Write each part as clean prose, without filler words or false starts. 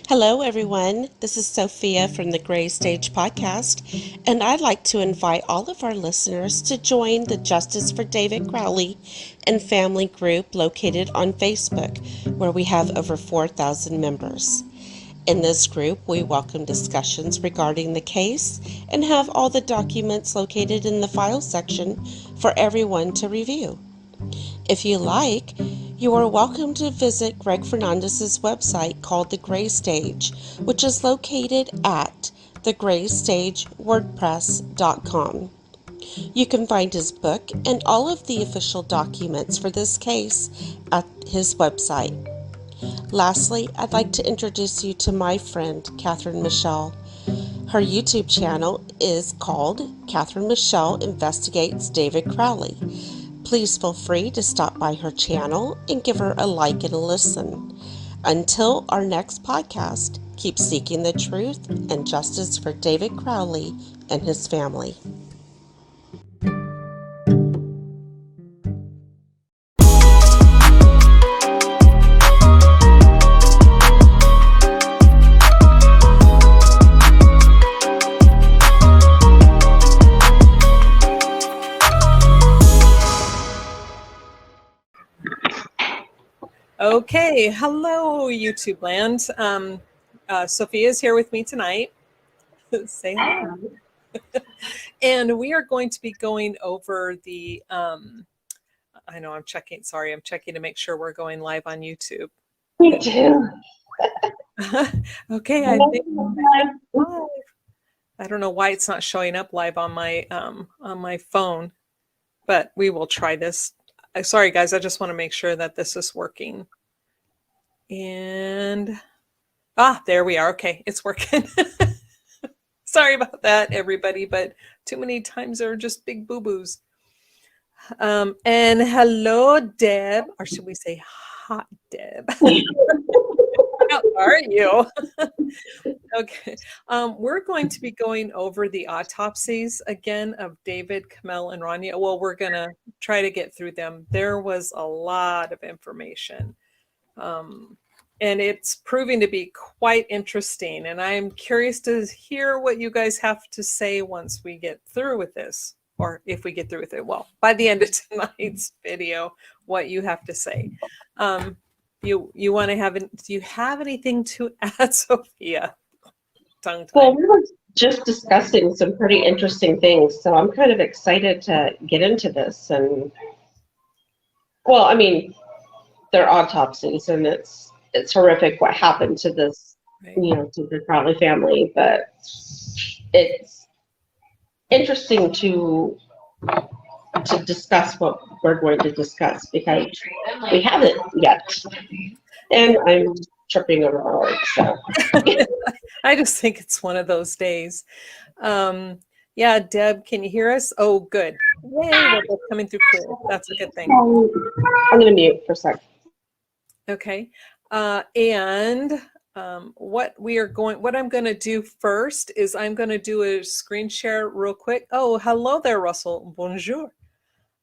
Hello, everyone. This is Sophia from the Gray Stage Podcast, and I'd like to invite all of our listeners to join the Justice for David Crowley and Family group located on Facebook, where we have over 4,000 members. In this group, we welcome discussions regarding the case and have all the documents located in the file section for everyone to review. If you like, you are welcome to visit Greg Fernandez's website called The Gray Stage, which is located at thegraystagewordpress.com. You can find his book and all of the official documents for this case at his website. Lastly, I'd like to introduce you to my friend, Catherine Michele. Her YouTube channel is called Catherine Michele Investigates David Crowley. Please feel free to stop by her channel and give her a like and a listen. Until our next podcast, keep seeking the truth and justice for David Crowley and his family. Okay, hello YouTube land. Sophia is here with me tonight. Say hello. And we are going to be going over the, I know I'm checking to make sure we're going live on YouTube. Me too. Okay, I think I don't know why it's not showing up live on my phone, but we will try this. Sorry guys, I just want to make sure that this is working. And there we are. Okay, it's working. Sorry about that, everybody, but too many times there are just big boo-boos. And hello, Deb, or should we say hot Deb? How are you? Okay, we're going to be going over the autopsies again of David, Kamel, and Rania. Well, we're gonna try to get through them. There was a lot of information. And it's proving to be quite interesting. And I'm curious to hear what you guys have to say once we get through with this, or if we get through with it. Well, by the end of tonight's video, what you have to say. You want to have? Do you have anything to add, Sophia? Well, we were just discussing some pretty interesting things, so I'm kind of excited to get into this. And well, I mean, they're autopsies, and it's horrific what happened to this, Right. To the Crowley family. But it's interesting to discuss what we're going to discuss because we haven't yet, and I'm tripping over my words. So I just think it's one of those days. Yeah, Deb, can you hear us? Oh, good. Yay, we're both coming through clear. That's a good thing. I'm going to mute for a second. Okay. And what I'm going to do first is I'm going to do a screen share real quick. Oh, hello there, Russell. Bonjour.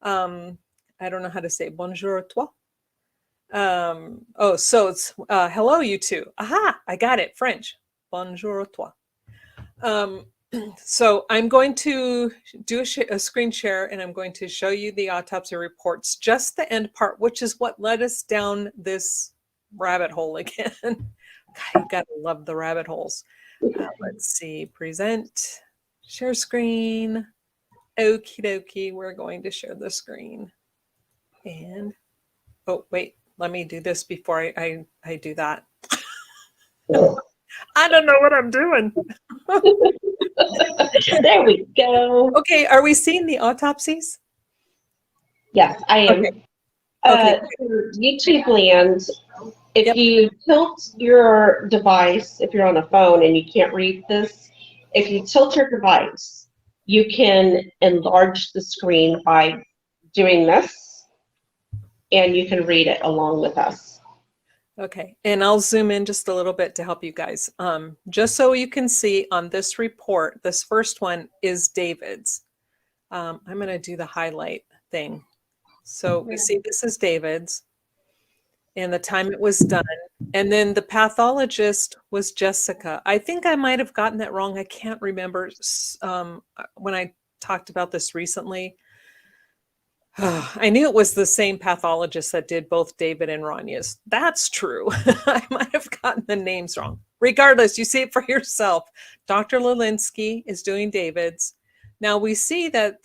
I don't know how to say bonjour toi. Oh, so it's hello, you two. Aha, I got it. French. Bonjour toi. So I'm going to do a screen share, and I'm going to show you the autopsy reports, just the end part, which is what led us down this rabbit hole again. God, you gotta love the rabbit holes. Let's see, present, share screen. Okie dokie, we're going to share the screen. And, oh, wait, let me do this before I do that. I don't know what I'm doing. There we go. Okay, are we seeing the autopsies? Yes, I am. Okay. YouTube land, if you tilt your device, if you're on a phone and you can't read this, if you tilt your device, you can enlarge the screen by doing this, and you can read it along with us. Okay, and I'll zoom in just a little bit to help you guys. Just so you can see on this report, this first one is David's. I'm going to do the highlight thing. So we see this is David's and the time it was done. And then the pathologist was Jessica. I think I might have gotten that wrong. I can't remember when I talked about this recently. I knew it was the same pathologist that did both David and Ranya's. That's true. I might have gotten the names wrong. Regardless, you see it for yourself. Dr. Lelinski is doing David's. Now we see that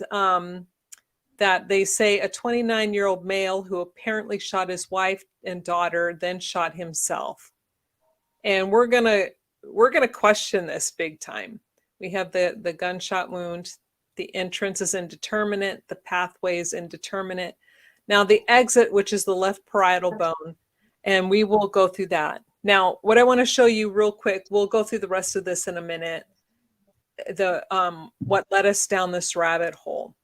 that they say a 29-year-old male who apparently shot his wife and daughter, then shot himself. And we're gonna question this big time. We have the gunshot wound. The entrance is indeterminate. The pathway is indeterminate. Now the exit, which is the left parietal bone, and we will go through that. Now, what I want to show you real quick, we'll go through the rest of this in a minute. What led us down this rabbit hole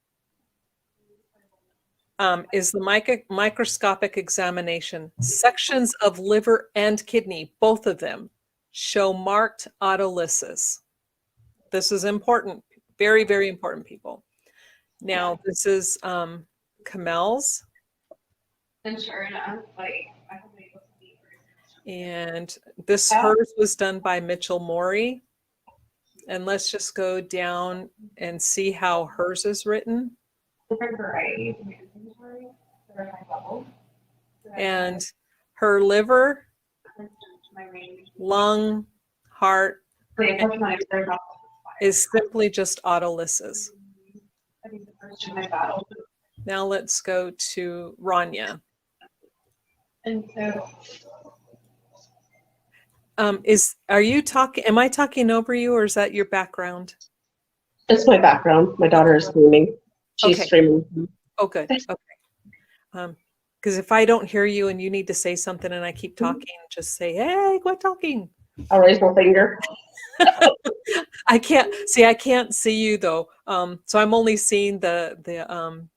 is the microscopic examination. Sections of liver and kidney, both of them, show marked autolysis. This is important, very, very important, people. Now, this is Kamel's. And this, hers was done by Mitchell Morey. And let's just go down and see how hers is written. And her liver, lung, heart is simply just autolysis. Now let's go to Rania. And so, am I talking over you, or is that your background? it's my background. My daughter is streaming. She's Okay. streaming. Oh, good. Okay. Because if I don't hear you and you need to say something and I keep talking, just say, "Hey, quit talking." I'll raise my finger. I can't see you though. So I'm only seeing the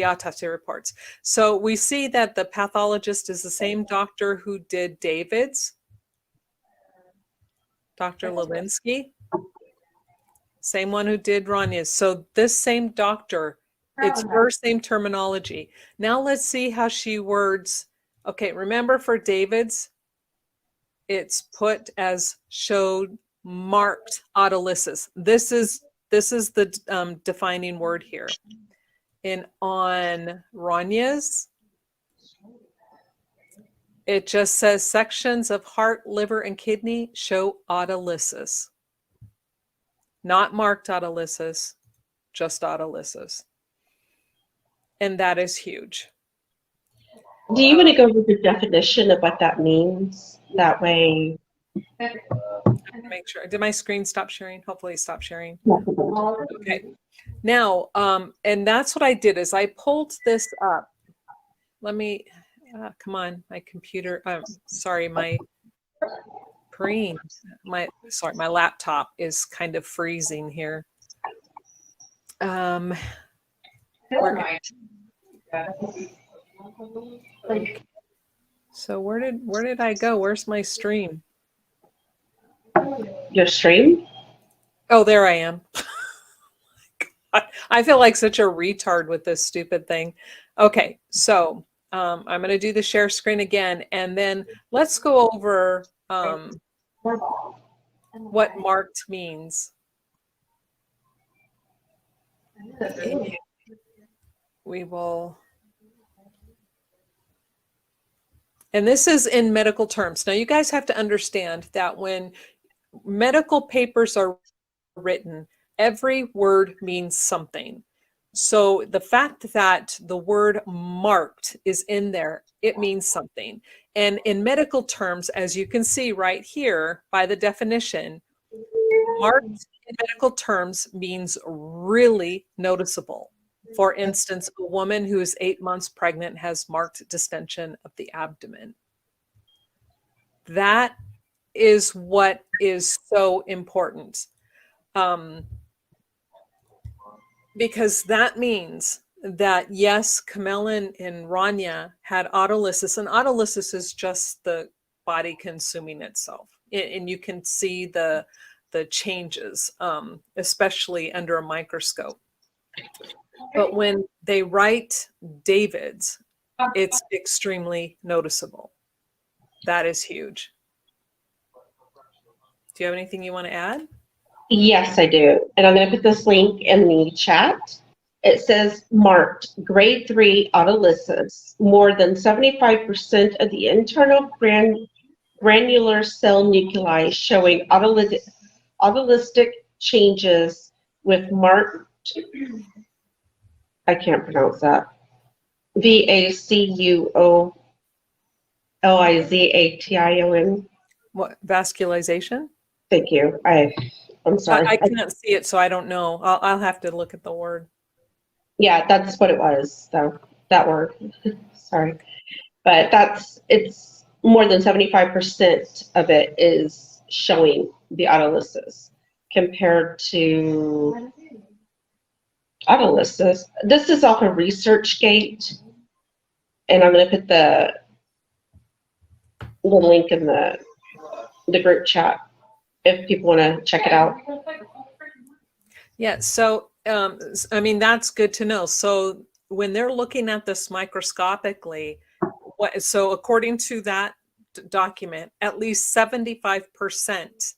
autopsy reports. So we see that the pathologist is the same doctor who did David's, Dr. Lelinski, same one who did Ranya's. So this same doctor, it's her same terminology. Now let's see how she words. Okay, remember for David's, it's put as showed marked autolysis. This is the defining word here. And on Ranya's, it just says sections of heart, liver, and kidney show autolysis. Not marked autolysis, just autolysis. And that is huge. Do you want to go over the definition of what that means? That way. Make sure. Did my screen stop sharing? Hopefully it stopped sharing. Okay. Now, and that's what I did is I pulled this up. Let me, come on, my computer, sorry, my screen, my laptop is kind of freezing here. So where did I go? Where's my stream? Your stream? Oh, there I am. I feel like such a retard with this stupid thing. Okay, so I'm going to do the share screen again, and then let's go over what marked means. We will, and this is in medical terms. Now you guys have to understand that when medical papers are written, every word means something. So the fact that the word marked is in there, it means something. And in medical terms, as you can see right here by the definition, marked in medical terms means really noticeable. For instance, a woman who is 8 months pregnant has marked distension of the abdomen. That is what is so important. Because that means that, yes, Kamel and Rania had autolysis, and autolysis is just the body consuming itself. And you can see the changes, especially under a microscope. But when they write David's, it's extremely noticeable. That is huge. Do you have anything you want to add? Yes, I do. And I'm going to put this link in the chat. It says marked grade 3 autolysis. More than 75% of the internal granular cell nuclei showing autolytic changes with marked, I can't pronounce that, VACUOLIZATION. What, vascularization? Thank you. I'm sorry. I can't see it, so I don't know. I'll have to look at the word. Yeah, that's what it was. So that word. Sorry. But it's more than 75% of it is showing the autolysis compared to autolysis. This is off of ResearchGate, and I'm going to put the link in the group chat if people want to check it out. Yeah, so I mean, that's good to know. So when they're looking at this microscopically, so according to that document, at least 75%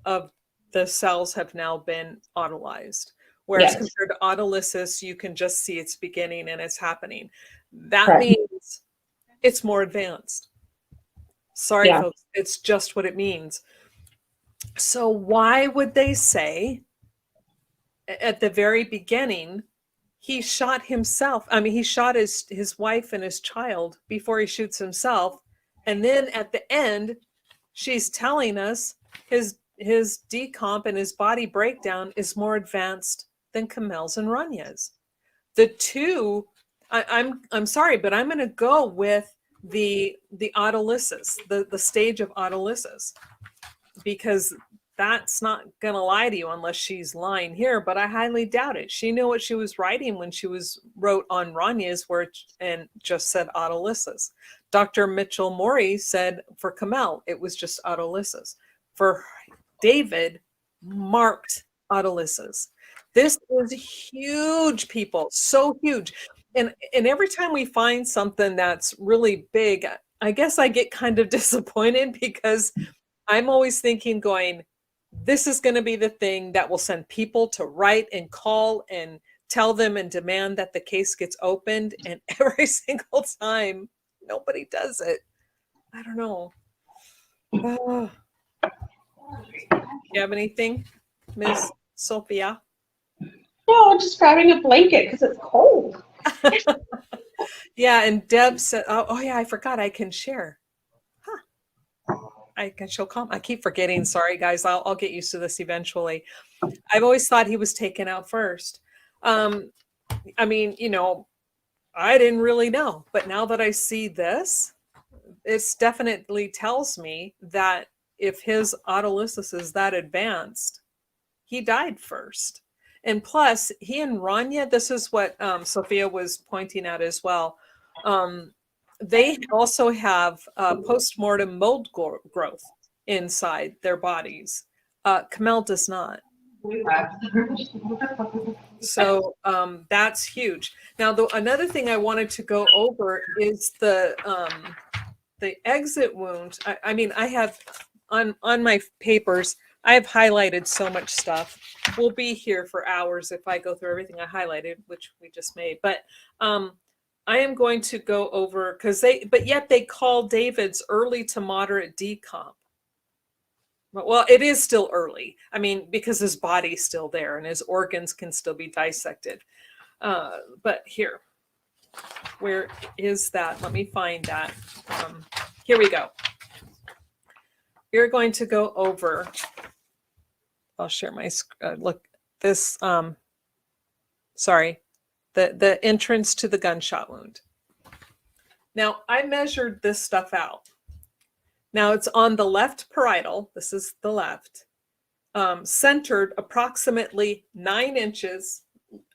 of the cells have now been autolyzed. Whereas Yes. compared to autolysis, you can just see it's beginning and it's happening. That Correct. means it's more advanced. Sorry, Yeah. folks, it's just what it means. So why would they say at the very beginning he shot himself? I mean, he shot his wife and his child before he shoots himself, and then at the end she's telling us his decomp and his body breakdown is more advanced than Kamel's and Ranya's. The two, I'm sorry, but I'm going to go with the autolysis, the stage of autolysis, because that's not going to lie to you unless she's lying here, but I highly doubt it. She knew what she was writing when she wrote on Ranya's and just said autolysis. Dr. Mitchell Morey said for Kamel, it was just autolysis. For David, marked autolysis. This is huge, people, so huge. And every time we find something that's really big, I guess I get kind of disappointed because I'm always thinking, going, this is going to be the thing that will send people to write and call and tell them and demand that the case gets opened. And every single time, nobody does it. I don't know. Oh. You have anything, Ms. Sophia? No, I'm just grabbing a blanket because it's cold. Yeah, and Deb said, oh yeah, I forgot I can share. She'll come. I keep forgetting. Sorry, guys. I'll get used to this eventually. I've always thought he was taken out first. I mean, I didn't really know, but now that I see this, it definitely tells me that if his autolysis is that advanced, he died first. And plus, he and Rania, this is what Sophia was pointing out as well. They also have post-mortem mold growth inside their bodies. Kamel does not. So that's huge. Now, another thing I wanted to go over is the exit wound. I mean, I have on my papers, I have highlighted so much stuff. We'll be here for hours if I go through everything I highlighted, which we just made. But I am going to go over but yet they call David's early to moderate decomp. Well, it is still early. I mean, because his body's still there and his organs can still be dissected. But here, where is that? Let me find that. Here we go. We're going to go over. I'll share my look. This. Sorry, the entrance to the gunshot wound. Now I measured this stuff out. Now it's on the left parietal. This is the left, centered approximately 9 inches.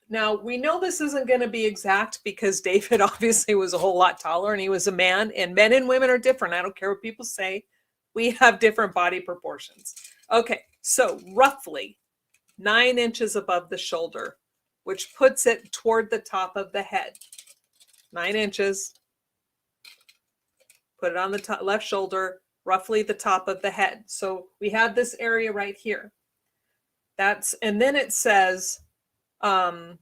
Now we know this isn't going to be exact because David obviously was a whole lot taller and he was a man, and men and women are different. I don't care what people say. We have different body proportions. Okay, so roughly 9 inches above the shoulder, which puts it toward the top of the head. 9 inches Put it on the top, left shoulder, roughly the top of the head. So we have this area right here. And then it says, and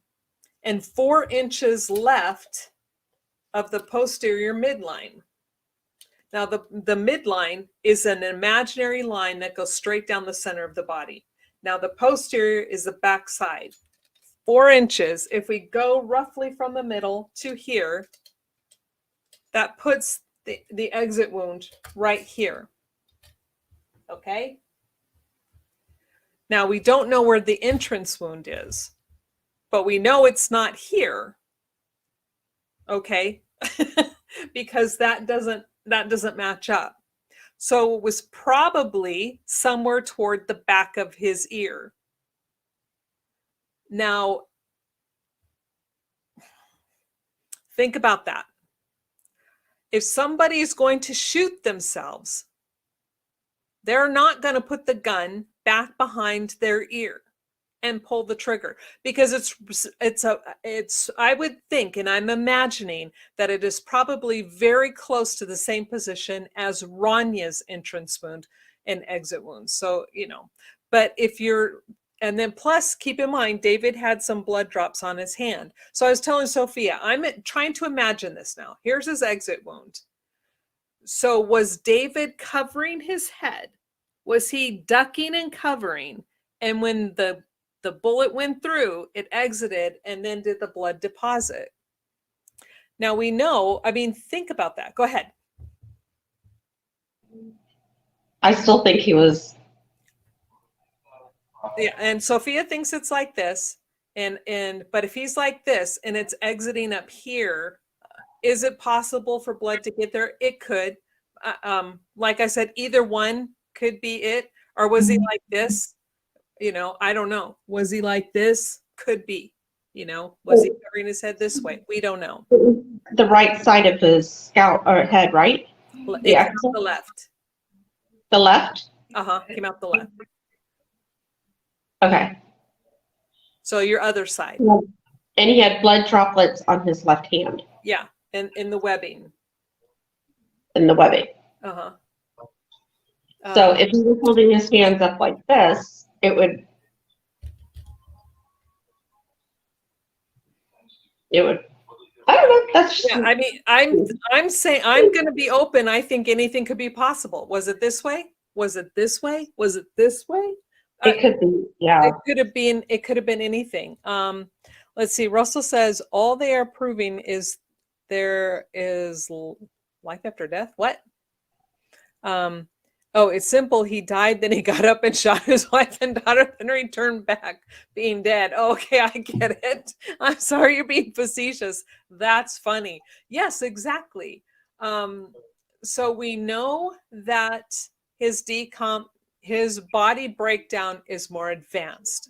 4 inches left of the posterior midline. Now the midline is an imaginary line that goes straight down the center of the body. Now the posterior is the back side. 4 inches, if we go roughly from the middle to here, that puts the exit wound right here. Okay? Now we don't know where the entrance wound is, but we know it's not here. Okay? Because that doesn't match up. So it was probably somewhere toward the back of his ear. Now, think about that. If somebody is going to shoot themselves, they're not going to put the gun back behind their ear and pull the trigger, because it's I would think, and I'm imagining that it is probably very close to the same position as Ranya's entrance wound and exit wounds. So, but and then plus keep in mind, David had some blood drops on his hand. So I was telling Sophia, I'm trying to imagine this now. Here's his exit wound. So was David covering his head? Was he ducking and covering? And when the bullet went through, it exited and then did the blood deposit? Now we know, think about that. Go ahead. I still think he was. Yeah, and Sophia thinks it's like this, but if he's like this and it's exiting up here, is it possible for blood to get there? It could. Like I said, either one could be it. Or was he like this? I don't know. Was he like this? Could be. Was he covering his head this way? We don't know. The right side of his scalp or head, right? It came out the left. The left? Came out the left. Okay. So your other side. And he had blood droplets on his left hand. Yeah, and in the webbing. In the webbing. So if he was holding his hands up like this, it would. I don't know. That's just. Yeah, I'm saying, I'm going to be open. I think anything could be possible. Was it this way? Was it this way? Was it this way? It could be, yeah. It could have been anything. Let's see. Russell says all they are proving is there is life after death. What? Oh, it's simple. He died, then he got up and shot his wife and daughter, then returned back being dead. Oh, okay, I get it. I'm sorry, you're being facetious. That's funny. Yes, exactly. So we know that his body breakdown is more advanced.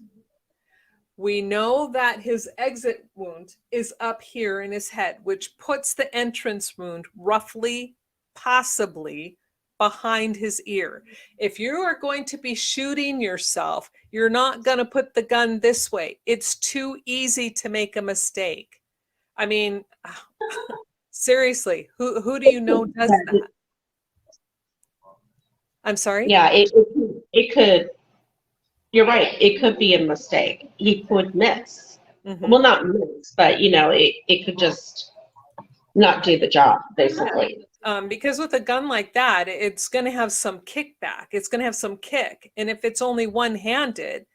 We know that his exit wound is up here in his head, which puts the entrance wound roughly, possibly, behind his ear. If you are going to be shooting yourself, you're not going to put the gun this way. It's too easy to make a mistake. Seriously, who do you know does that? I'm sorry? Yeah, it could. You're right. It could be a mistake. He could miss. Mm-hmm. Well, not miss, but it could just not do the job, basically. Yeah. Because with a gun like that, it's going to have some kickback. It's going to have some kick. And if it's only one-handed,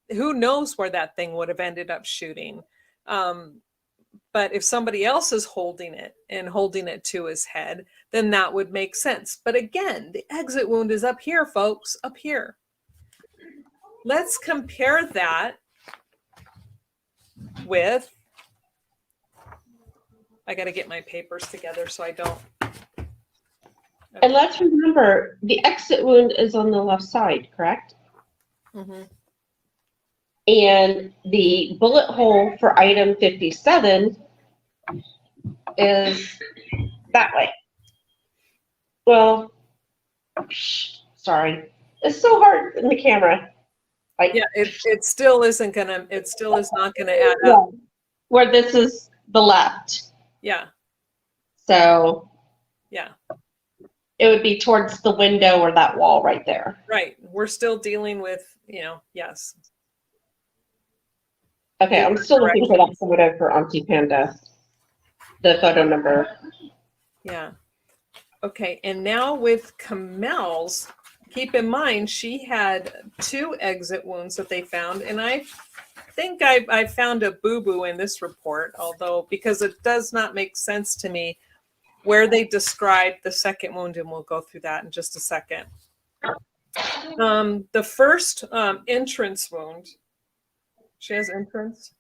who knows where that thing would have ended up shooting. But if somebody else is holding it to his head, then that would make sense. But again, the exit wound is up here, folks, up here. Let's compare that with, I got to get my papers together so I don't. Okay. And let's remember, the exit wound is on the left side, correct? Mm-hmm. And the bullet hole for item 57 is that way. Well, sorry. It's so hard in the camera. Yeah, it still is not gonna add up. Where this is the left. Yeah. So. Yeah. It would be towards the window or that wall right there. Right. We're still dealing with, yes. Okay, I'm still looking for that photo for Auntie Panda. The photo number. Yeah. Okay, and now with Camel's, keep in mind she had 2 exit wounds that they found, and I think I found a boo-boo in this report, although because it does not make sense to me where they describe the second wound, and we'll go through that in just a second. The first entrance wound, she has entrance?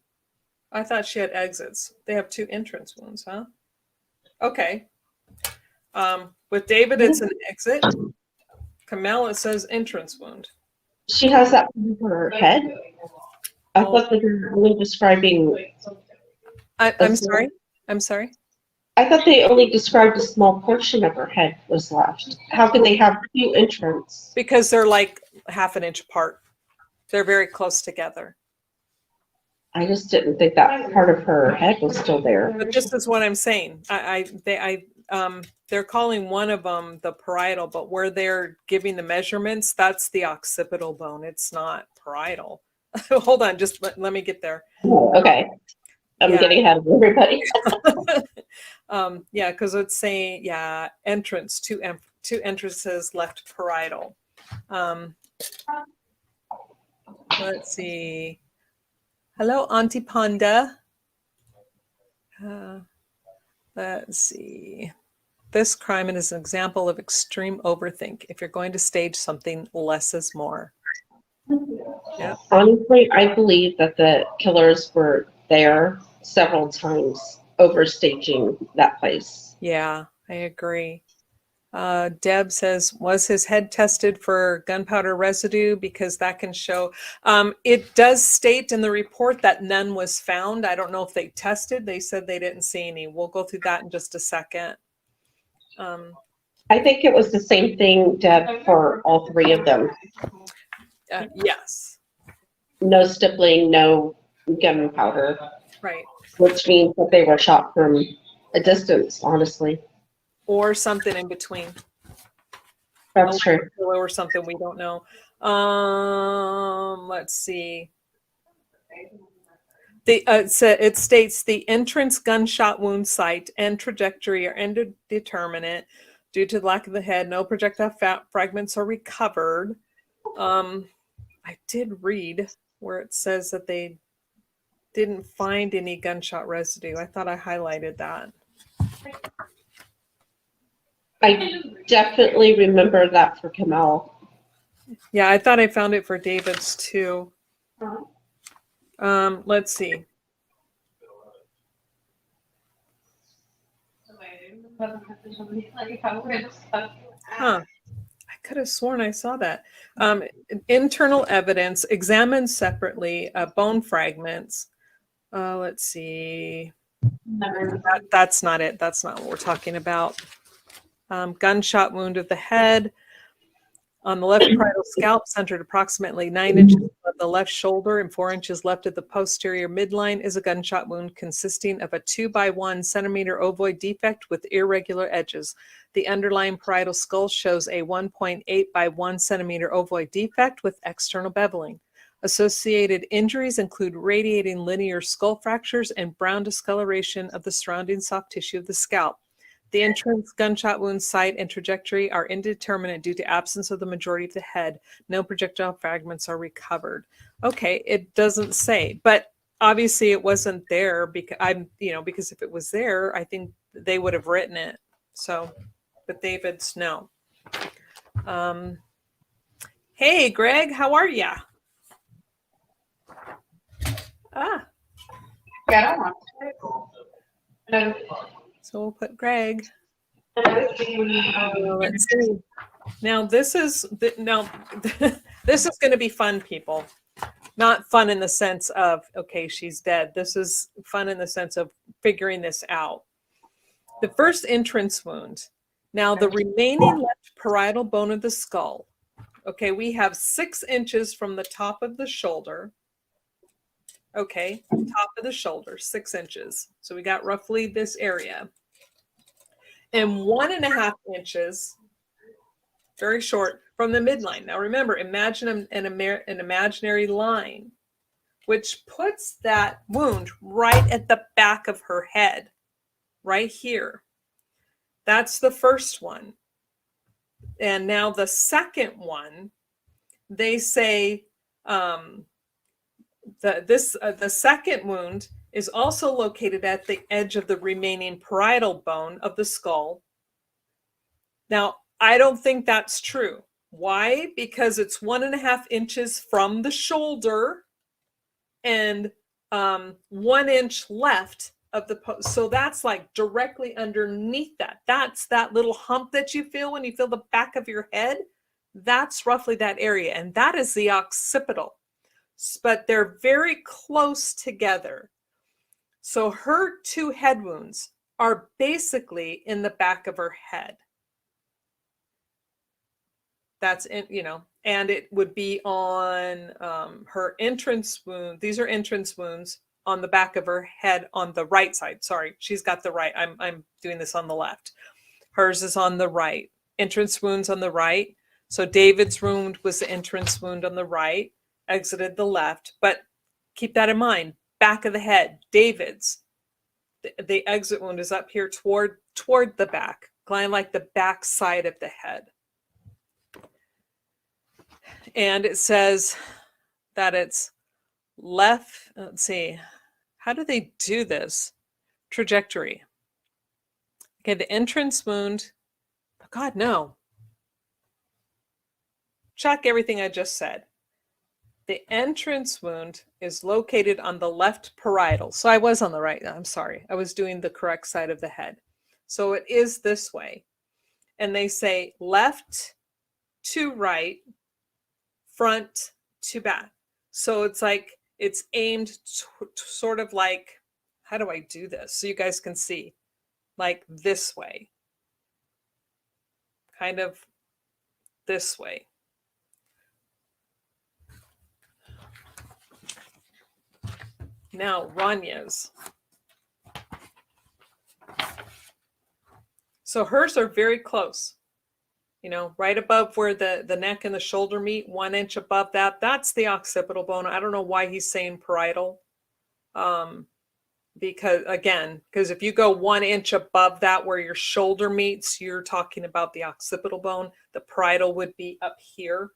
I thought she had exits. They have 2 entrance wounds, huh? Okay. With David, it's an exit. Camille, it says entrance wound. She has that for her head. I thought they were only describing. I'm sorry. I'm sorry. I thought they only described a small portion of her head was left. How could they have 2 entrants? Because they're like half an inch apart. They're very close together. I just didn't think that part of her head was still there. But this is what I'm saying. They're calling one of them the parietal, but where they're giving the measurements, that's the occipital bone. It's not parietal. Hold on, just let me get there. Okay. I'm getting ahead of everybody. Yeah, because it's saying, entrance, two entrances left parietal. Let's see. Hello, Auntie Panda. Let's see. This crime is an example of extreme overthink. If you're going to stage something, less is more. Yeah. Honestly, I believe that the killers were there several times, overstaging that place. Yeah, I agree. Deb says, was his head tested for gunpowder residue? Because that can show. It does state in the report that none was found. I don't know if they tested. They said they didn't see any. We'll go through that in just a second. I think it was the same thing, Deb, for all 3 of them. Yes. No stippling, no gunpowder. Right. Which means that they were shot from a distance, honestly. Or something in between. That's true. Or something we don't know. Let's see. It states the entrance gunshot wound site and trajectory are indeterminate due to the lack of the head. No projectile fragments are recovered. I did read where it says that they didn't find any gunshot residue. I thought I highlighted that. I definitely remember that for Kamal. Yeah, I thought I found it for David's too. Let's see. Huh. I could have sworn I saw that. Internal evidence examined separately, bone fragments. Let's see. That's not it. That's not what we're talking about. Gunshot wound of the head. On the left parietal scalp, centered approximately 9 inches above the left shoulder and 4 inches left of the posterior midline, is a gunshot wound consisting of a 2 by 1 centimeter ovoid defect with irregular edges. The underlying parietal skull shows a 1.8 by 1 centimeter ovoid defect with external beveling. Associated injuries include radiating linear skull fractures and brown discoloration of the surrounding soft tissue of the scalp. The entrance gunshot wound site and trajectory are indeterminate due to absence of the majority of the head. No projectile fragments are recovered. Okay, it doesn't say, but obviously it wasn't there because if it was there, I think they would have written it. So, but David's no. Hey, Greg, how are ya? So we'll put Greg. Let's see. Now this is this is going to be fun, people. Not fun in the sense of okay, she's dead. This is fun in the sense of figuring this out. The first entrance wound. Now the remaining left parietal bone of the skull. Okay, we have 6 inches from the top of the shoulder. Okay, top of the shoulder, 6 inches. So we got roughly this area. And 1.5 inches very short from the midline. Now remember, imagine an imaginary line, which puts that wound right at the back of her head, right here. That's the first one. And now the second one, they say the second wound is also located at the edge of the remaining parietal bone of the skull. Now, I don't think that's true. Why? Because it's 1.5 inches from the shoulder and 1 inch left of the post. So that's like directly underneath that. That's that little hump that you feel when you feel the back of your head. That's roughly that area. And that is the occipital. But they're very close together. So her 2 head wounds are basically in the back of her head. That's in, and it would be on her entrance wound. These are entrance wounds on the back of her head on the right side. Sorry, she's got the right. I'm doing this on the left. Hers is on the right. Entrance wounds on the right. So David's wound was the entrance wound on the right, exited the left. But keep that in mind. Back of the head, David's. The exit wound is up here toward the back, kind of like the back side of the head. And it says that it's left. Let's see. How do they do this? Trajectory. Okay, the entrance wound. Oh God, no. Check everything I just said. The entrance wound is located on the left parietal. So I was on the right. I'm sorry. I was doing the correct side of the head. So it is this way. And they say left to right, front to back. So it's like it's aimed sort of like, how do I do this? So you guys can see, like this way, kind of this way. Now Ranya's. So hers are very close. Right above where the neck and the shoulder meet, 1 inch above that, that's the occipital bone. I don't know why he's saying parietal. Because if you go 1 inch above that where your shoulder meets, you're talking about the occipital bone. The parietal would be up here.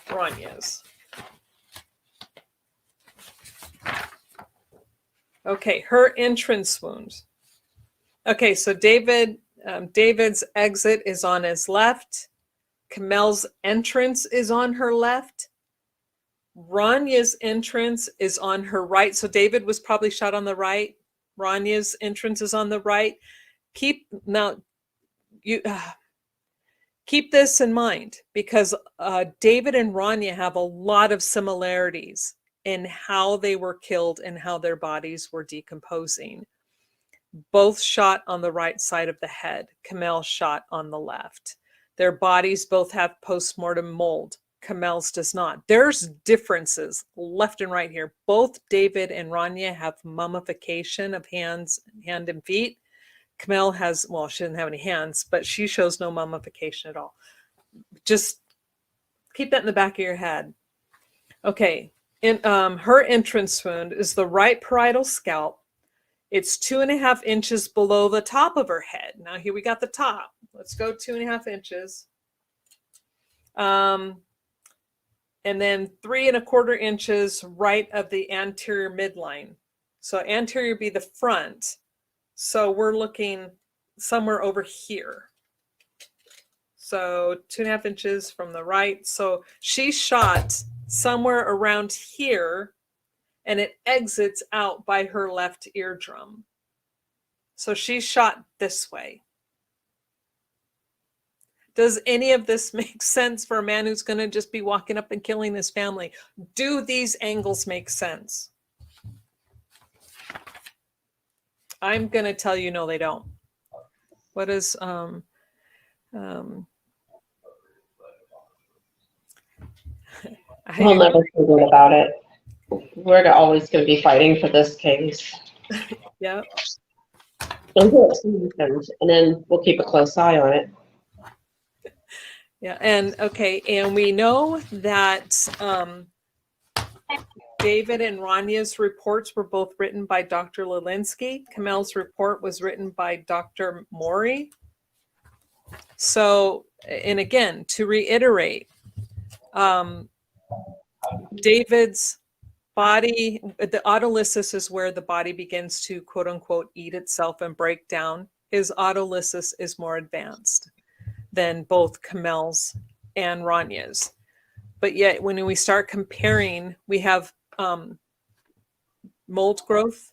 Ranya's. Okay, her entrance wound. Okay, so David's exit is on his left. Kamel's entrance is on her left. Ranya's entrance is on her right. So David was probably shot on the right. Ranya's entrance is on the right. Keep this in mind because David and Ranya have a lot of similarities in how they were killed and how their bodies were decomposing. Both shot on the right side of the head. Kamel shot on the left. Their bodies both have postmortem mold. Kamel's does not. There's differences left and right here. Both David and Ranya have mummification of hand and feet. Kamel has, well, she doesn't have any hands, but she shows no mummification at all. Just keep that in the back of your head. Okay, her entrance wound is the right parietal scalp. It's 2.5 inches below the top of her head. Now here we got the top. Let's go 2.5 inches. And then 3.25 inches right of the anterior midline. So anterior be the front. So we're looking somewhere over here. So 2.5 inches from the right. So she shot somewhere around here and it exits out by her left eardrum. So she shot this way. Does any of this make sense for a man who's going to just be walking up and killing his family? Do these angles make sense? I'm going to tell you, no, they don't. What is, We'll never feel good about it. We're always going to be fighting for this case. Yeah. until it seasons, and then we'll keep a close eye on it. Yeah, and okay, and we know that David and Ranya's reports were both written by Dr. Lelinski. Kamel's report was written by Dr. Mori. So, and again, to reiterate, David's body, the autolysis is where the body begins to quote unquote eat itself and break down. His autolysis is more advanced than both Kamel's and Ranya's. But yet, when we start comparing, we have mold growth,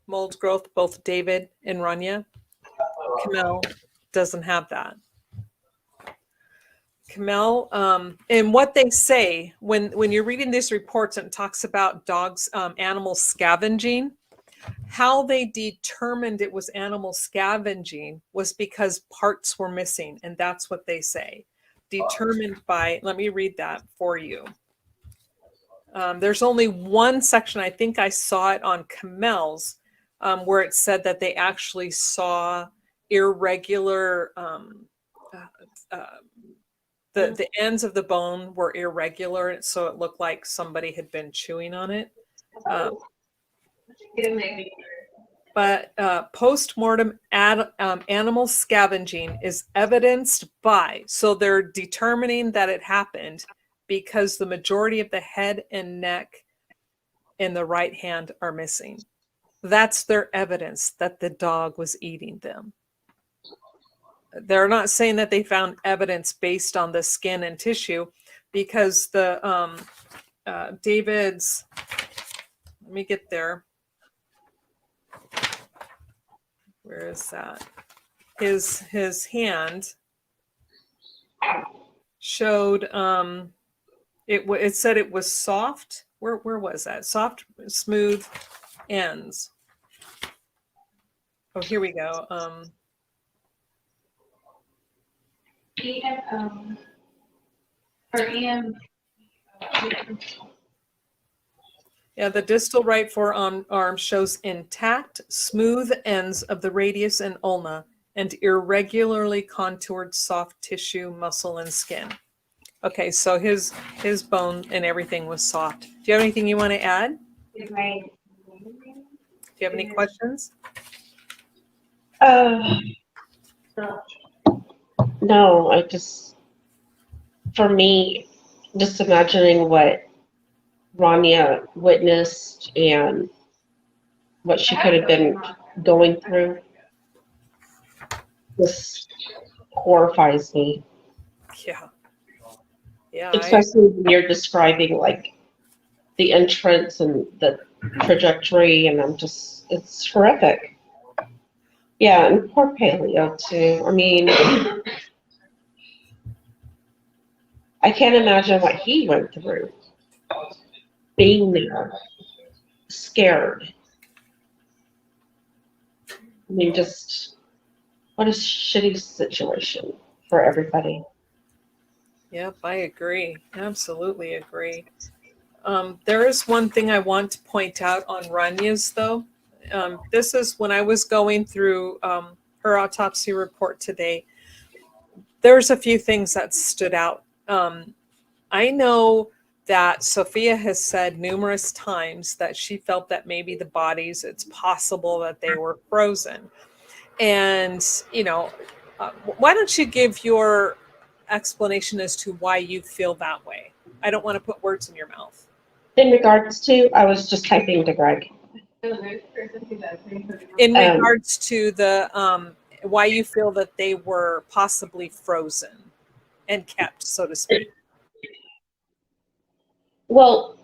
both David and Rania. Kamel doesn't have that. Kamel, and what they say when you're reading these reports and it talks about dogs, animals scavenging, how they determined it was animal scavenging was because parts were missing, and that's what they say. Determined by, let me read that for you. There's only one section, I think I saw it on Kamel's, where it said that they actually saw irregular, the ends of the bone were irregular, so it looked like somebody had been chewing on it. But post-mortem animal scavenging is evidenced by, so they're determining that it happened because the majority of the head and neck and the right hand are missing. That's their evidence that the dog was eating them. They're not saying that they found evidence based on the skin and tissue, because the David's, let me get there. Where is that? His hand showed it said it was soft. Where was that? Soft, smooth ends. Oh, here we go. Yeah, the distal right forearm shows intact, smooth ends of the radius and ulna and irregularly contoured soft tissue, muscle, and skin. Okay, so his bone and everything was soft. Do you have anything you want to add? Do you have any questions? No, I just, for me, just imagining what Rania witnessed and what she could have been going through just horrifies me. Yeah. Yeah. Especially when you're describing like the entrance and the trajectory, and it's horrific. Yeah, and poor Paleo too. I mean, I can't imagine what he went through. Being there, scared. I mean, just what a shitty situation for everybody. Yep, I agree. Absolutely agree. There is one thing I want to point out on Ranya's, though. This is when I was going through her autopsy report today. There's a few things that stood out. I know that Sophia has said numerous times that she felt that maybe the bodies, it's possible that they were frozen. And, why don't you give your explanation as to why you feel that way? I don't want to put words in your mouth. In regards to, I was just typing to Greg. In regards to the why you feel that they were possibly frozen and kept, so to speak. Well,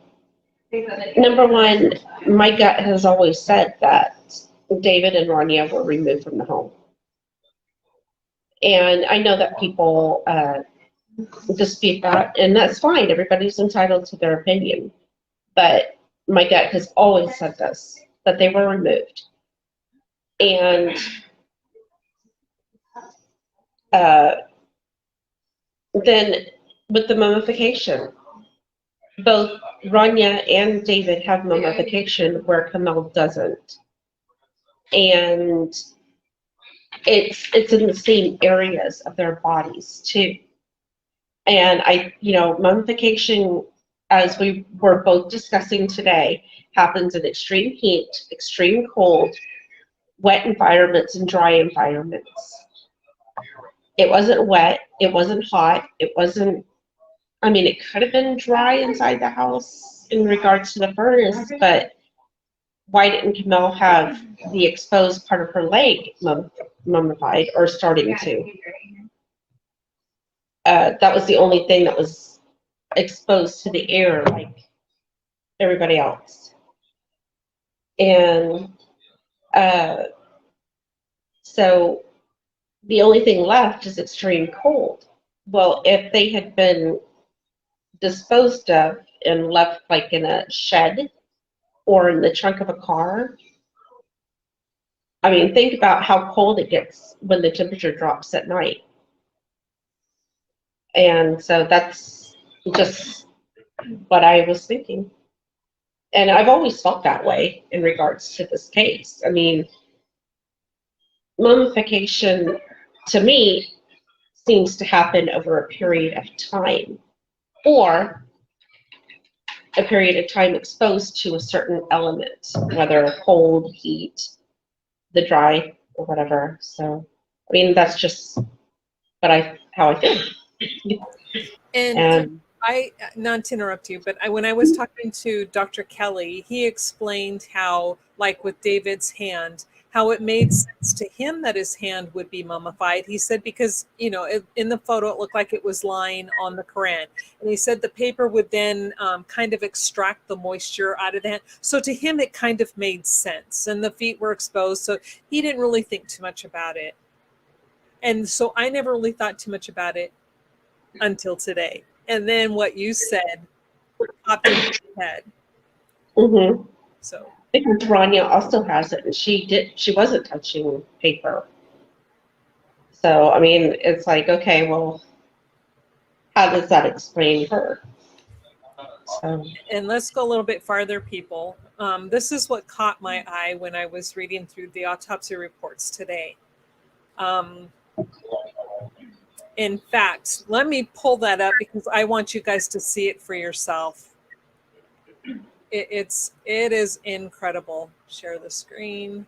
number one, my gut has always said that David and Rania were removed from the home. And I know that people dispute that, and that's fine. Everybody's entitled to their opinion. But my gut has always said this, that they were removed. And then with the mummification, both Rania and David have mummification where Kamel doesn't. and it's in the same areas of their bodies too. And mummification, as we were both discussing today, happens in extreme heat, extreme cold, wet environments, and dry environments. It wasn't wet, it wasn't hot, it wasn't, I mean, it could have been dry inside the house in regards to the furnace, but why didn't Camille have the exposed part of her leg mummified or starting to? That was the only thing that was exposed to the air like everybody else. And so the only thing left is extreme cold. Well, if they had been disposed of and left like in a shed or in the trunk of a car, I mean, think about how cold it gets when the temperature drops at night. And so that's just what I was thinking. And I've always felt that way in regards to this case. I mean, mummification to me seems to happen over a period of time, or a period of time exposed to a certain element, whether cold, heat, the dry, or whatever. So, I mean, that's just how I feel. And not to interrupt you, but when I was talking to Dr. Kelly, he explained how, like with David's hand, how it made sense to him that his hand would be mummified. He said because, in the photo, it looked like it was lying on the Quran. And he said the paper would then kind of extract the moisture out of the hand. So to him, it kind of made sense. And the feet were exposed. So he didn't really think too much about it. And so I never really thought too much about it until today. And then what you said popped in my head. Mm-hmm. So because Rania also has it, and she wasn't touching paper. So I mean, it's like, okay, well, how does that explain her? So. And let's go a little bit farther, people. This is what caught my eye when I was reading through the autopsy reports today. In fact, let me pull that up because I want you guys to see it for yourself. It is incredible. Share the screen.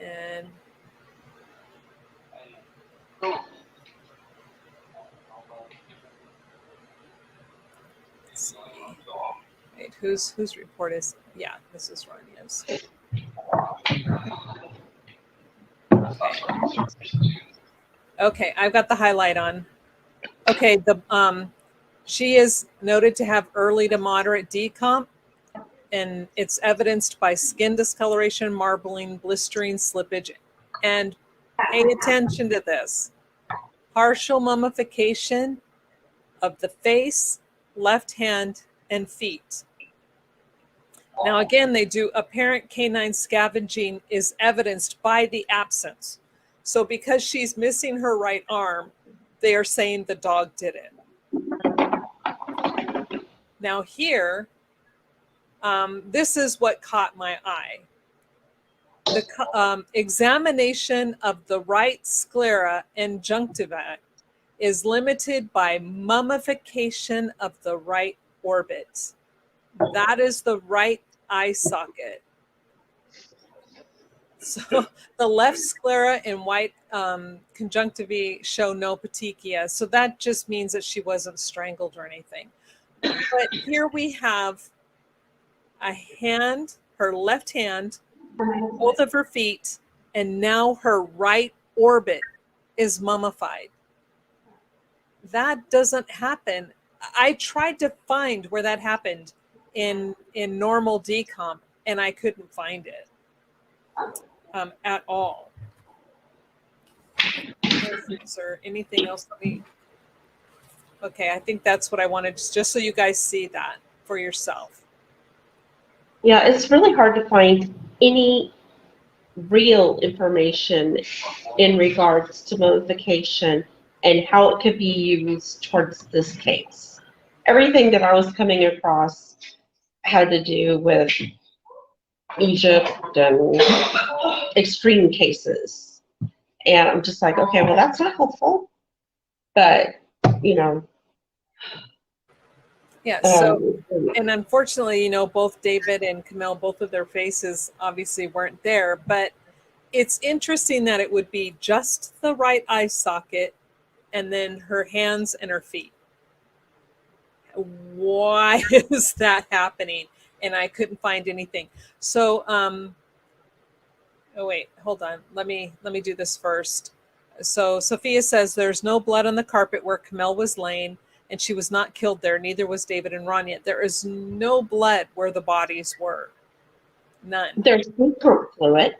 And let's see. Wait, whose report is? Yeah, this is Rania's. Okay, I've got the highlight on. Okay, she is noted to have early to moderate decomp, and it's evidenced by skin discoloration, marbling, blistering, slippage, and pay attention to this. Partial mummification of the face, left hand, and feet. Now again, they do apparent canine scavenging is evidenced by the absence. So because she's missing her right arm, they are saying the dog did it. Now here, this is what caught my eye. The examination of the right sclera and junctiva is limited by mummification of the right orbit. That is the right eye socket. So the left sclera and white conjunctiva show no petechia. So that just means that she wasn't strangled or anything. But here we have a hand, her left hand, both of her feet, and now her right orbit is mummified. That doesn't happen. I tried to find where that happened in normal decomp, and I couldn't find it at all. Is there anything else that we? Okay, I think that's what I wanted, just so you guys see that for yourself. Yeah, it's really hard to find any real information in regards to mummification and how it could be used towards this case. everything that I was coming across had to do with Egypt and extreme cases. And I'm just like, okay, well, that's not helpful. But, you know, Yeah. So, um, and unfortunately, you know, both David and Camille, both of their faces obviously weren't there, but it's interesting that it would be just the right eye socket and then her hands and her feet. Why is that happening? And I couldn't find anything. So, oh wait, hold on. Let me do this first. So Sophia says there's no blood on the carpet where Camille was laying, and she was not killed there. Neither was David and Rania. There is no blood where the bodies were. None. there's pump fluid,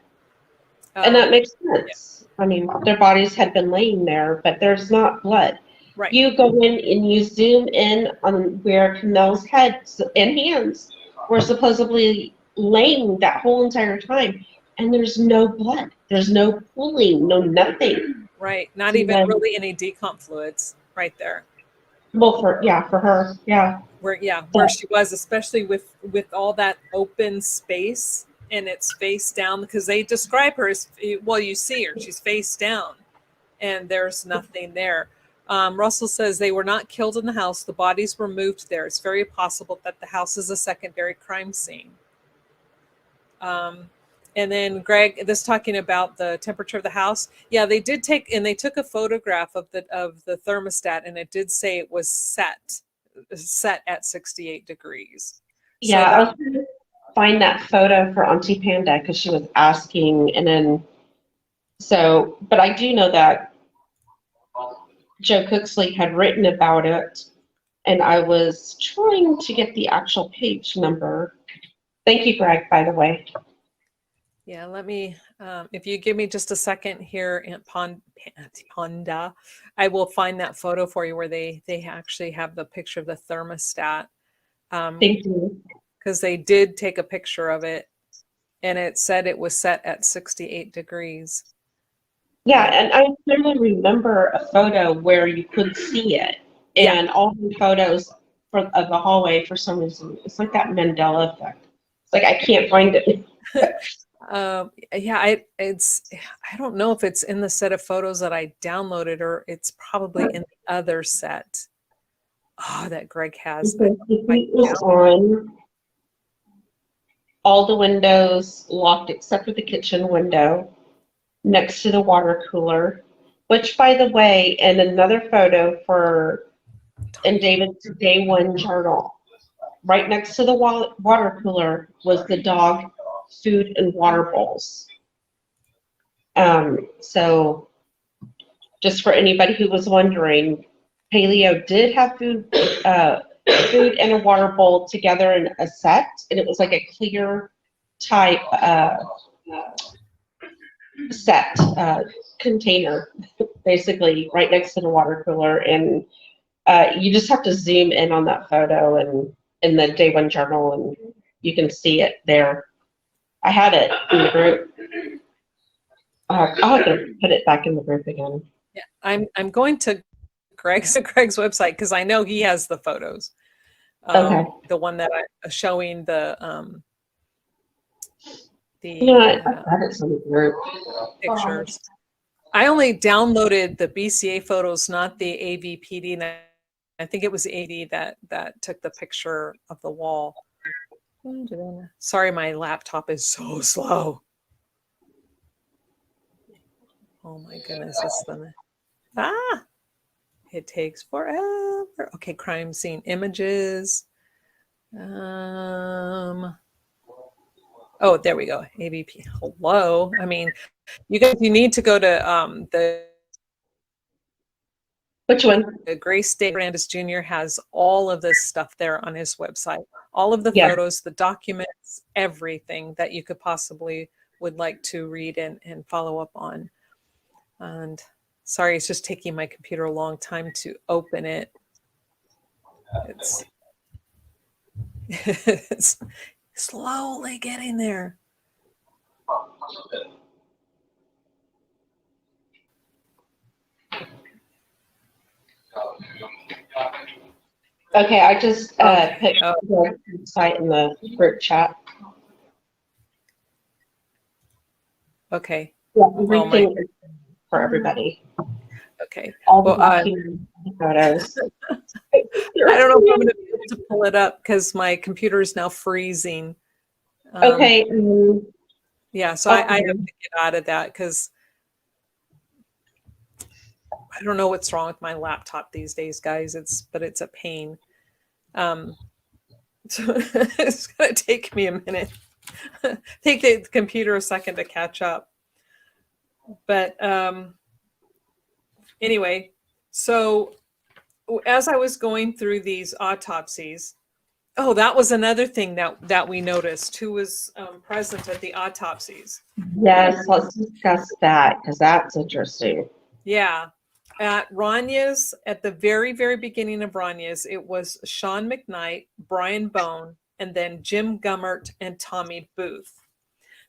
and Um, that makes yeah, sense. I mean, their bodies had been laying there, but there's not blood. right. You go in and you zoom in on where Camille's head and hands were supposedly laying that whole entire time, and there's no blood. There's no pooling, no nothing. Right. Not So even then, really any decomp fluids right there. well, for her, yeah. Where she was, especially with all that open space and it's face down, because they describe her as, well, you see her, she's face down and there's nothing there. Russell says they were not killed in the house. The bodies were moved there. It's very possible that the house is a secondary crime scene. And then Greg, this talking about the temperature of the house. Yeah, they did take, and they took a photograph of the thermostat, and it did say it was set at 68 degrees. Yeah, So I that, was trying to find that photo for Auntie Panda because she was asking, and then so, but I do know that Joe Cooksley had written about it, and I was trying to get the actual page number. Thank you, Greg, by the way. yeah, let me, if you give me just a second here, Aunt Ponda, I will find that photo for you where they actually have the picture of the thermostat. Thank you. Because they did take a picture of it, and it said it was set at 68 degrees. Yeah, and I clearly remember a photo where you could see it, Yeah. and all the photos of the hallway, for some reason, it's like that Mandela effect. It's like I can't find it. Yeah, I don't know if it's in the set of photos that I downloaded or it's probably in the other set. Oh, that Greg has. I Because don't the know if heat I was on, all the windows locked except for the kitchen window next to the water cooler, which, by the way, in another photo in David's day one journal, right next to the water cooler was the dog food and water bowls. So just for anybody who was wondering, Paleo did have food and a water bowl together in a set, and it was like a clear type set container, basically right next to the water cooler. And you just have to zoom in on that photo and in the day one journal, and you can see it there. I had it in the group. I'll have to put it back in the group again. Yeah, I'm going to Greg's website because I know he has the photos. Okay. The one that I showing You know the what? I've got it in the group. pictures. I only downloaded the BCA photos, not the AVPD. And I think it was AD that took the picture of the wall. Sorry, my laptop is so slow. Oh my goodness, it takes forever. Okay, crime scene images. Oh, there we go. AVP. Hello. I mean, you guys, you need to go to Which one? Gray State. Brandis Jr. has all of this stuff there on his website. All of the Yeah. photos, the documents, everything that you could possibly would like to read and follow up on. And sorry, it's just taking my computer a long time to open it. It's slowly getting there. Okay, I just Okay. put the website in the group chat. Okay. Yeah, Well, everything is for everybody. okay. All the Well, documents, the photos. I don't know if I'm going to be able to pull it up because my computer is now freezing. Okay. Yeah, so I Okay. have to get out of that because I don't know what's wrong with my laptop these days, guys. But it's a pain. So it's going to take me a minute. Take the computer a second to catch up. But anyway, so as I was going through these autopsies, oh, that was another thing that we noticed. Who was present at the autopsies? Yes, let's discuss that because that's interesting. Yeah. At Ranya's, at the very, very beginning of Ranya's, it was Sean McKnight, Brian Bone, and then Jim Gummert and Tommy Booth.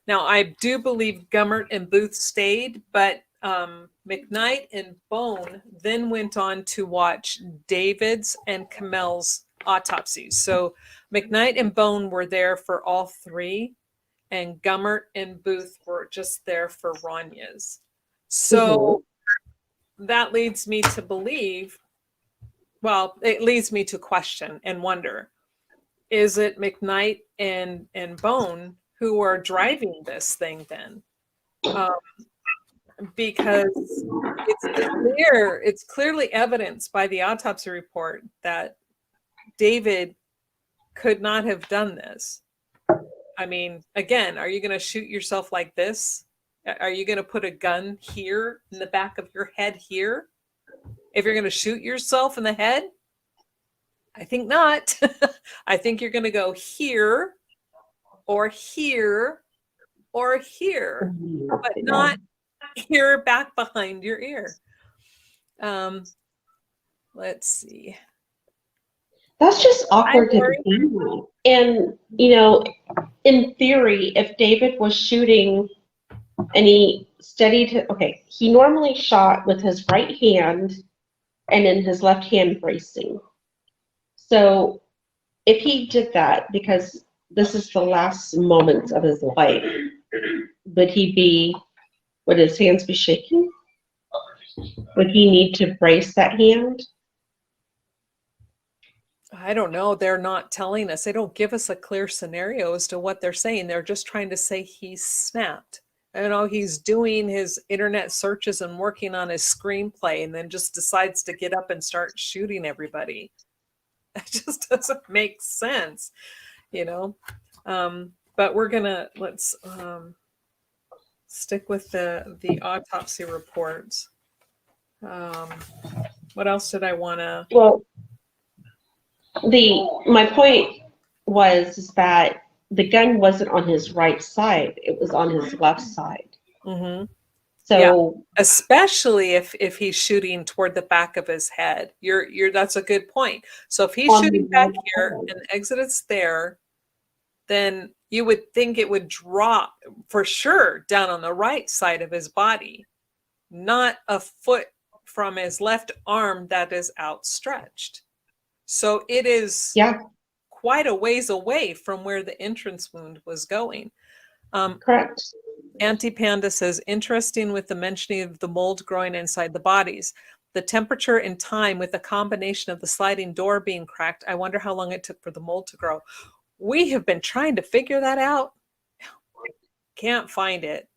Now, I do believe Gummert and Booth stayed, but McKnight and Bone then went on to watch David's and Camel's autopsies. So McKnight and Bone were there for all three, and Gummert and Booth were just there for Ranya's. So that leads me to believe, well, it leads me to question and wonder, is it McKnight and Bone who are driving this thing then? Because it's clearly evidenced by the autopsy report that David could not have done this. I mean, again, are you going to shoot yourself like this? Are you going to put a gun here in the back of your head here? If you're going to shoot yourself in the head? I think not. I think you're going to go here or here or here, but not here back behind your ear. Let's see. That's just awkward to be. And, in theory, if David was shooting and he he normally shot with his right hand and in his left hand bracing. So if he did that, because this is the last moments of his life, would his hands be shaking? Would he need to brace that hand? I don't know. They're not telling us. They don't give us a clear scenario as to what they're saying. They're just trying to say he snapped. He's doing his internet searches and working on his screenplay and then just decides to get up and start shooting everybody. It just doesn't make sense, But let's stick with the autopsy reports. What else did I want to? Well, my point was that the gun wasn't on his right side; it was on his left side. Mm-hmm. So, yeah, especially if he's shooting toward the back of his head. That's a good point. So if he's shooting back here and the exit is there, then you would think it would drop for sure down on the right side of his body, not a foot from his left arm that is outstretched. So it is quite a ways away from where the entrance wound was going. Correct. Auntie Panda says, interesting with the mentioning of the mold growing inside the bodies. The temperature and time with the combination of the sliding door being cracked, I wonder how long it took for the mold to grow. We have been trying to figure that out. Can't find it.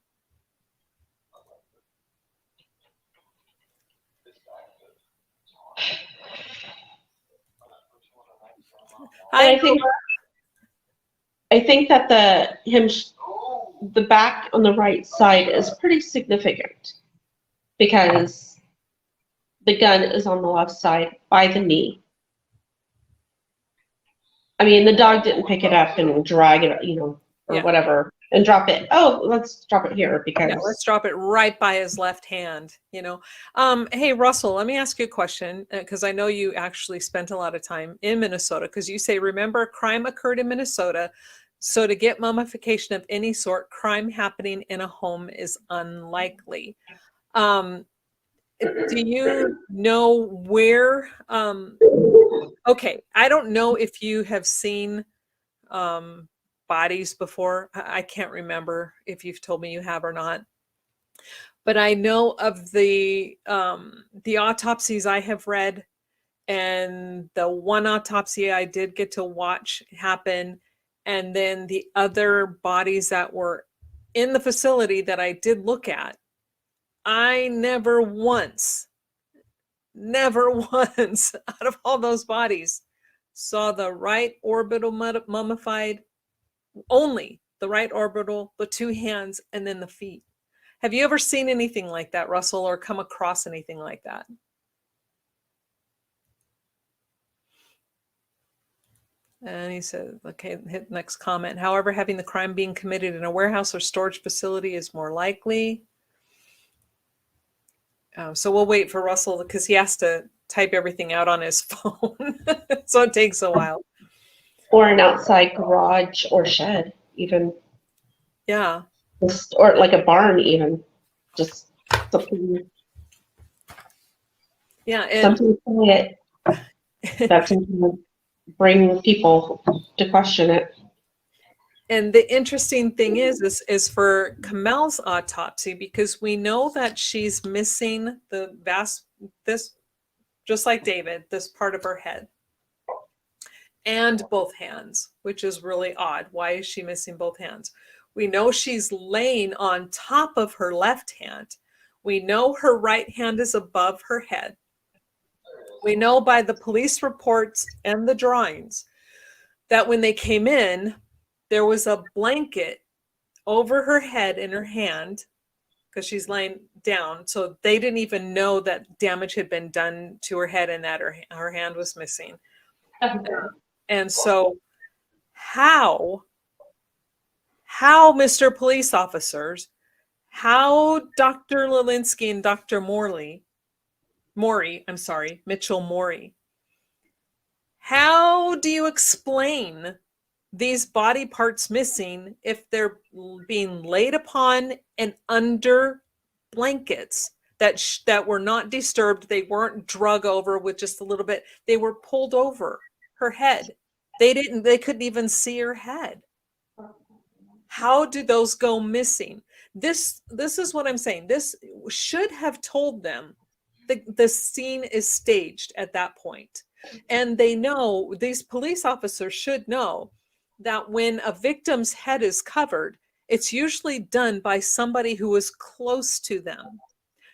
I think that the back on the right side is pretty significant because the gun is on the left side by the knee. I mean, the dog didn't pick it up and drag it, or whatever, and drop it. Oh, let's drop it here because let's drop it right by his left hand. Hey Russell, let me ask you a question because I know you actually spent a lot of time in Minnesota. Because you say, remember, crime occurred in Minnesota. So to get mummification of any sort, crime happening in a home is unlikely. Do you know where? Okay, I don't know if you have seen bodies before. I can't remember if you've told me you have or not. But I know of the autopsies I have read, and the one autopsy I did get to watch happen, and then the other bodies that were in the facility that I did look at. I never once out of all those bodies saw the right orbital mummified, only the right orbital, the two hands, and then the feet. Have you ever seen anything like that, Russell, or come across anything like that? And he said, okay, hit next comment. However, having the crime being committed in a warehouse or storage facility is more likely. So we'll wait for Russell because he has to type everything out on his phone. So it takes a while. Or an outside garage or shed, even. Yeah. Or like a barn, even. Just something. Yeah. And Something quiet that can bring people to question it. And the interesting thing is for Kamel's autopsy, because we know that she's missing this, just like David, this part of her head and both hands, which is really odd. Why is she missing both hands? We know she's laying on top of her left hand. We know her right hand is above her head. We know by the police reports and the drawings that when they came in, there was a blanket over her head in her hand because she's laying down. So they didn't even know that damage had been done to her head and that her hand was missing. And so how, Mr. Police Officers, how Dr. Lelinski and Dr. Mitchell Morey, how do you explain these body parts missing if they're being laid upon and under blankets that were not disturbed? They weren't drug over with just a little bit. They were pulled over her head. They couldn't even see her head. How do those go missing? This is what I'm saying. This should have told them the scene is staged at that point. And they know, these police officers should know that when a victim's head is covered, it's usually done by somebody who is close to them,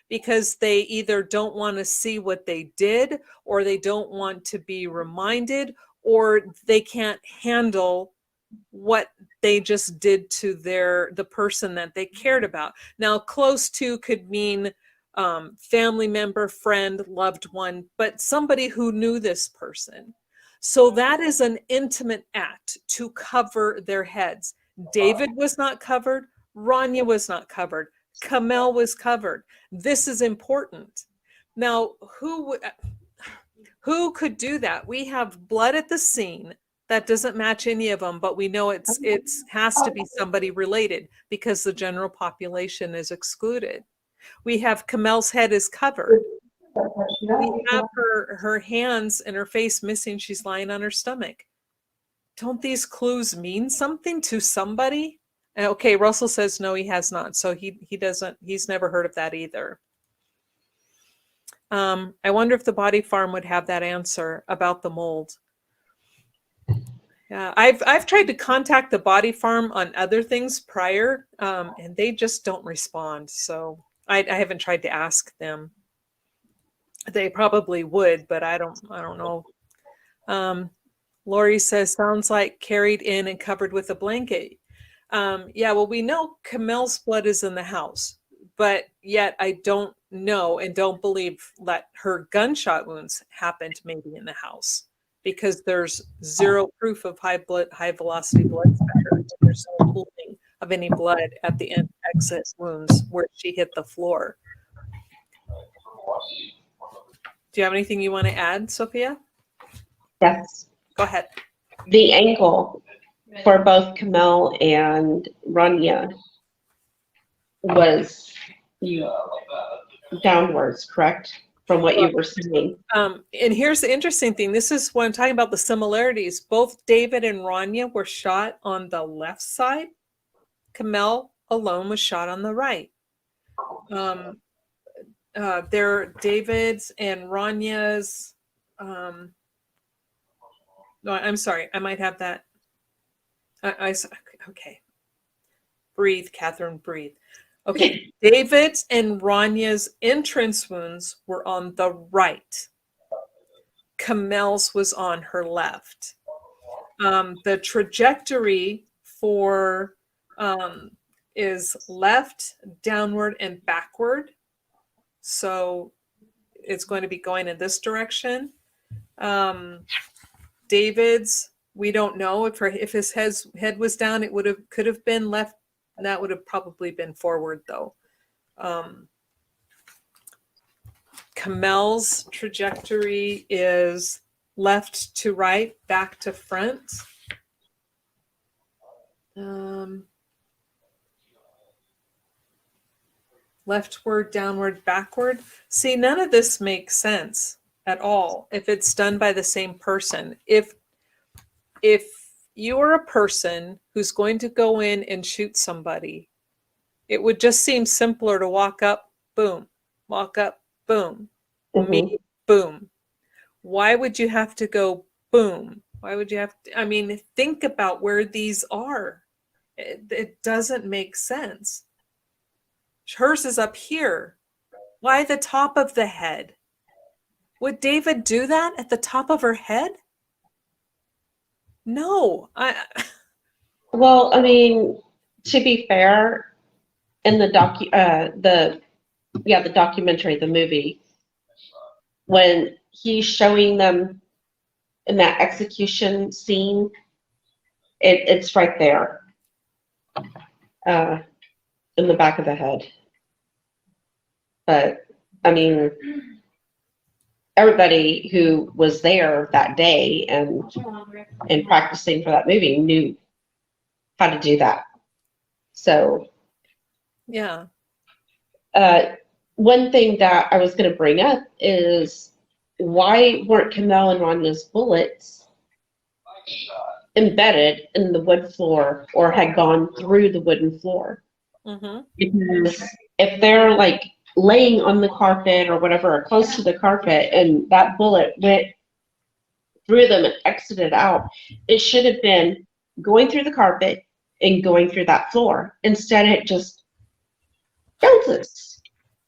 because they either don't want to see what they did, or they don't want to be reminded, or they can't handle what they just did to the person that they cared about. Now, close to could mean family member, friend, loved one, but somebody who knew this person. So that is an intimate act to cover their heads. David was not covered. Rania was not covered. Kamel was covered. This is important. Now, who could do that? We have blood at the scene that doesn't match any of them, but we know it has to be somebody related because the general population is excluded. We have Kamel's head is covered. We have her hands and her face missing. She's lying on her stomach. Don't these clues mean something to somebody? Okay, Russell says no, he has not. So he's never heard of that either. I wonder if the body farm would have that answer about the mold. Yeah, I've tried to contact the body farm on other things prior, and they just don't respond. So I haven't tried to ask them. They probably would, but I don't know. Lori says, sounds like carried in and covered with a blanket. Yeah, well, we know Kamel's blood is in the house, but yet I don't know and don't believe that her gunshot wounds happened maybe in the house, because there's zero proof of high velocity blood spatter. There's no pooling of any blood at the exit wounds where she hit the floor. Do you have anything you want to add, Sophia? Yes. Go ahead. The ankle for both Kamel and Rania was downwards, correct? From what Well, you were saying. and here's the interesting thing. This is what I'm talking about, the similarities. Both David and Rania were shot on the left side. Kamel alone was shot on the right. They're David's and Rania's. No, I'm sorry. I might have that. Okay. Breathe, Catherine, breathe. Okay. David's and Rania's entrance wounds were on the right. Kamel's was on her left. The trajectory for is left, downward, and backward. So it's going to be going in this direction. David's, we don't know if his head was down, it could have been left. That would have probably been forward though. Kamel's trajectory is left to right, back to front. Leftward, downward, backward. See, none of this makes sense at all if it's done by the same person. If you are a person who's going to go in and shoot somebody, it would just seem simpler to walk up, boom, walk up, boom, me, boom. Why would you have to go boom? Why would you have to? I mean, think about where these are. It doesn't make sense. Hers is up here. Why the top of the head? Would David do that at the top of her head? No. Well, I mean, to be fair, in the documentary, the movie, when he's showing them in that execution scene, it's right there, in the back of the head. But I mean, everybody who was there that day and practicing for that movie knew how to do that. So, yeah. One thing that I was going to bring up is, why weren't Kamel and Rania's bullets embedded in the wood floor or had gone through the wooden floor? Mm-hmm. Because if they're like laying on the carpet or whatever, or close to the carpet, and that bullet went through them and exited out, it should have been going through the carpet and going through that floor. Instead, it just bounces,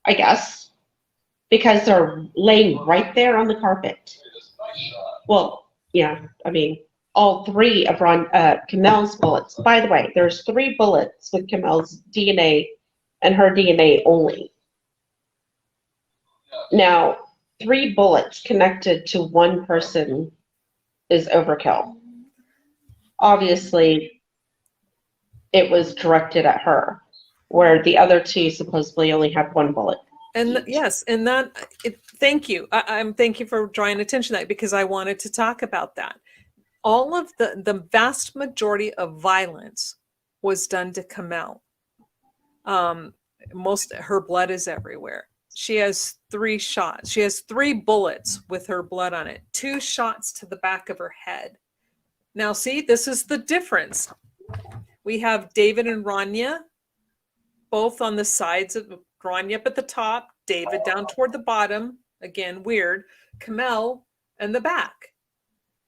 I guess, because they're laying right there on the carpet. Well, yeah, I mean, all three of Kamel's bullets. By the way, there's 3 bullets with Kamel's DNA and her DNA only. Now, 3 bullets connected to one person is overkill. Obviously, it was directed at her, where the other 2 supposedly only had 1 bullet. And yes, and thank you. Thank you for drawing attention to that, because I wanted to talk about that. All of the vast majority of violence was done to Kamel. Her blood is everywhere. She has 3 shots. She has 3 bullets with her blood on it. 2 shots to the back of her head. Now, see, this is the difference. We have David and Rania, both on the sides of Rania up at the top, David down toward the bottom. Again, weird. Kamel in the back.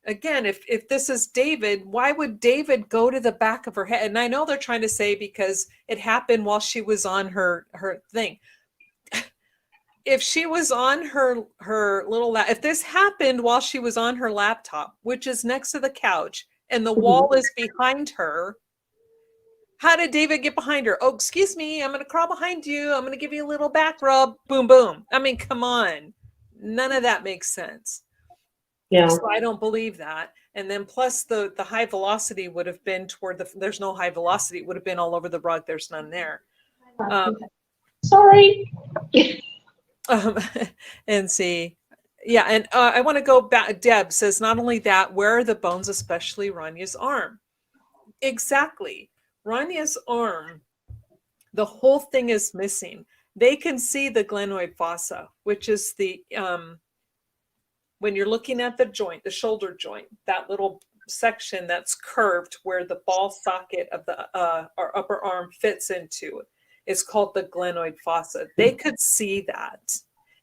Again, if this is David, why would David go to the back of her head? And I know they're trying to say because it happened while she was on her thing. If she was on her little if this happened while she was on her laptop, which is next to the couch, and the wall is behind her, how did David get behind her? Oh, excuse me, I'm going to crawl behind you. I'm going to give you a little back rub. Boom, boom. I mean, come on. None of that makes sense. Yeah. So I don't believe that. And then plus the high velocity would have been toward there's no high velocity. It would have been all over the rug. There's none there. Sorry. And see. Yeah. And I want to go back. Deb says, not only that, where are the bones, especially Rania's arm? Exactly. Rania's arm, the whole thing is missing. they can see the glenoid fossa, which is the when you're looking at the joint, the shoulder joint, that little section that's curved where the ball socket of the our upper arm fits into, is called the glenoid fossa. They could see that.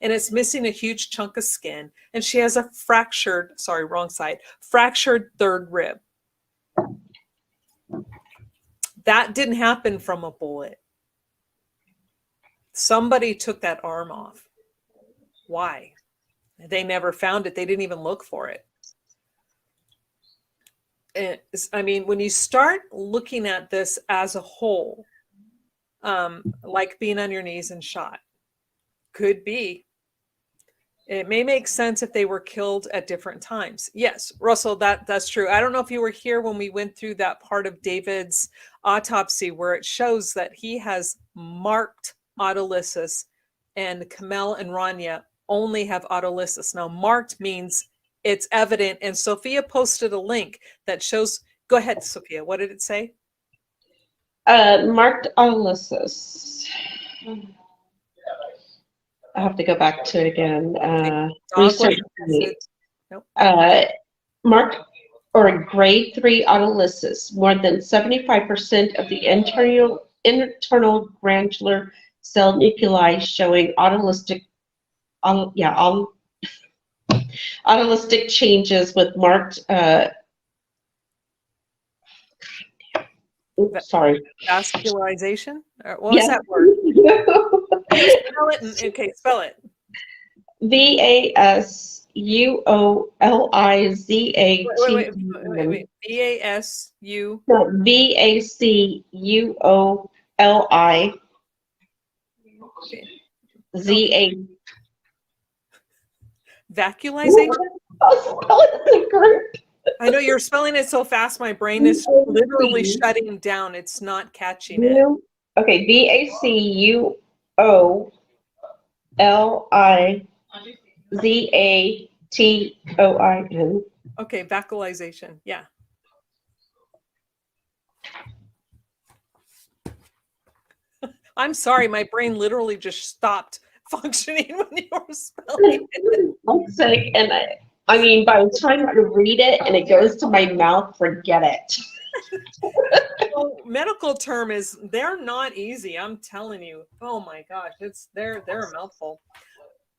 And it's missing a huge chunk of skin. And she has a fractured, sorry, wrong side, fractured third rib. That didn't happen from a bullet. Somebody took that arm off. Why? They never found it. They didn't even look for it. I mean, when you start looking at this as a whole, like being on your knees and shot, could be. It may make sense if they were killed at different times. Yes, Russell, that's true. I don't know if you were here when we went through that part of David's autopsy where it shows that he has marked autolysis and Kamel and Rania only have autolysis. Now, marked means it's evident, and Sophia posted a link that shows. Go ahead, Sophia. What did it say? Marked autolysis. I have to go back to it again. Research. Nope. Marked or a grade 3 autolysis. More than 75% of the internal granular cell nuclei showing autolytic changes with marked sorry. Vascularization? What was Yes. that word? Can you spell it? Okay, spell it. VASUOLIZAT. Wait. VASU. No, VACUOLIZAT. Vacuolization? I'll spell it in the group. I know you're spelling it so fast, my brain is literally shutting down. It's not catching it. Okay, VACUOLIZATOIN. Okay, vacuolization. Yeah. I'm sorry, my brain literally just stopped functioning when you were spelling it. I'm sick, and I mean, by the time I read it and it goes to my mouth, forget it. Well, medical term is, they're not easy. I'm telling you. Oh my gosh, they're a mouthful.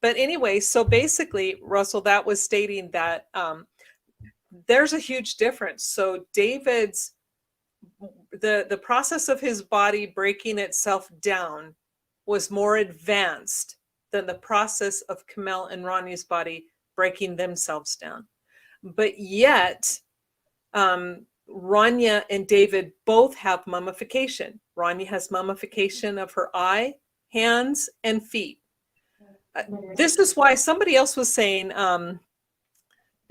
But anyway, so basically, Russell, that was stating that there's a huge difference. So David's the process of his body breaking itself down was more advanced than the process of Kamel and Rani's body breaking themselves down. But yet, Rania and David both have mummification. Rania has mummification of her eye, hands, and feet. This is why somebody else was saying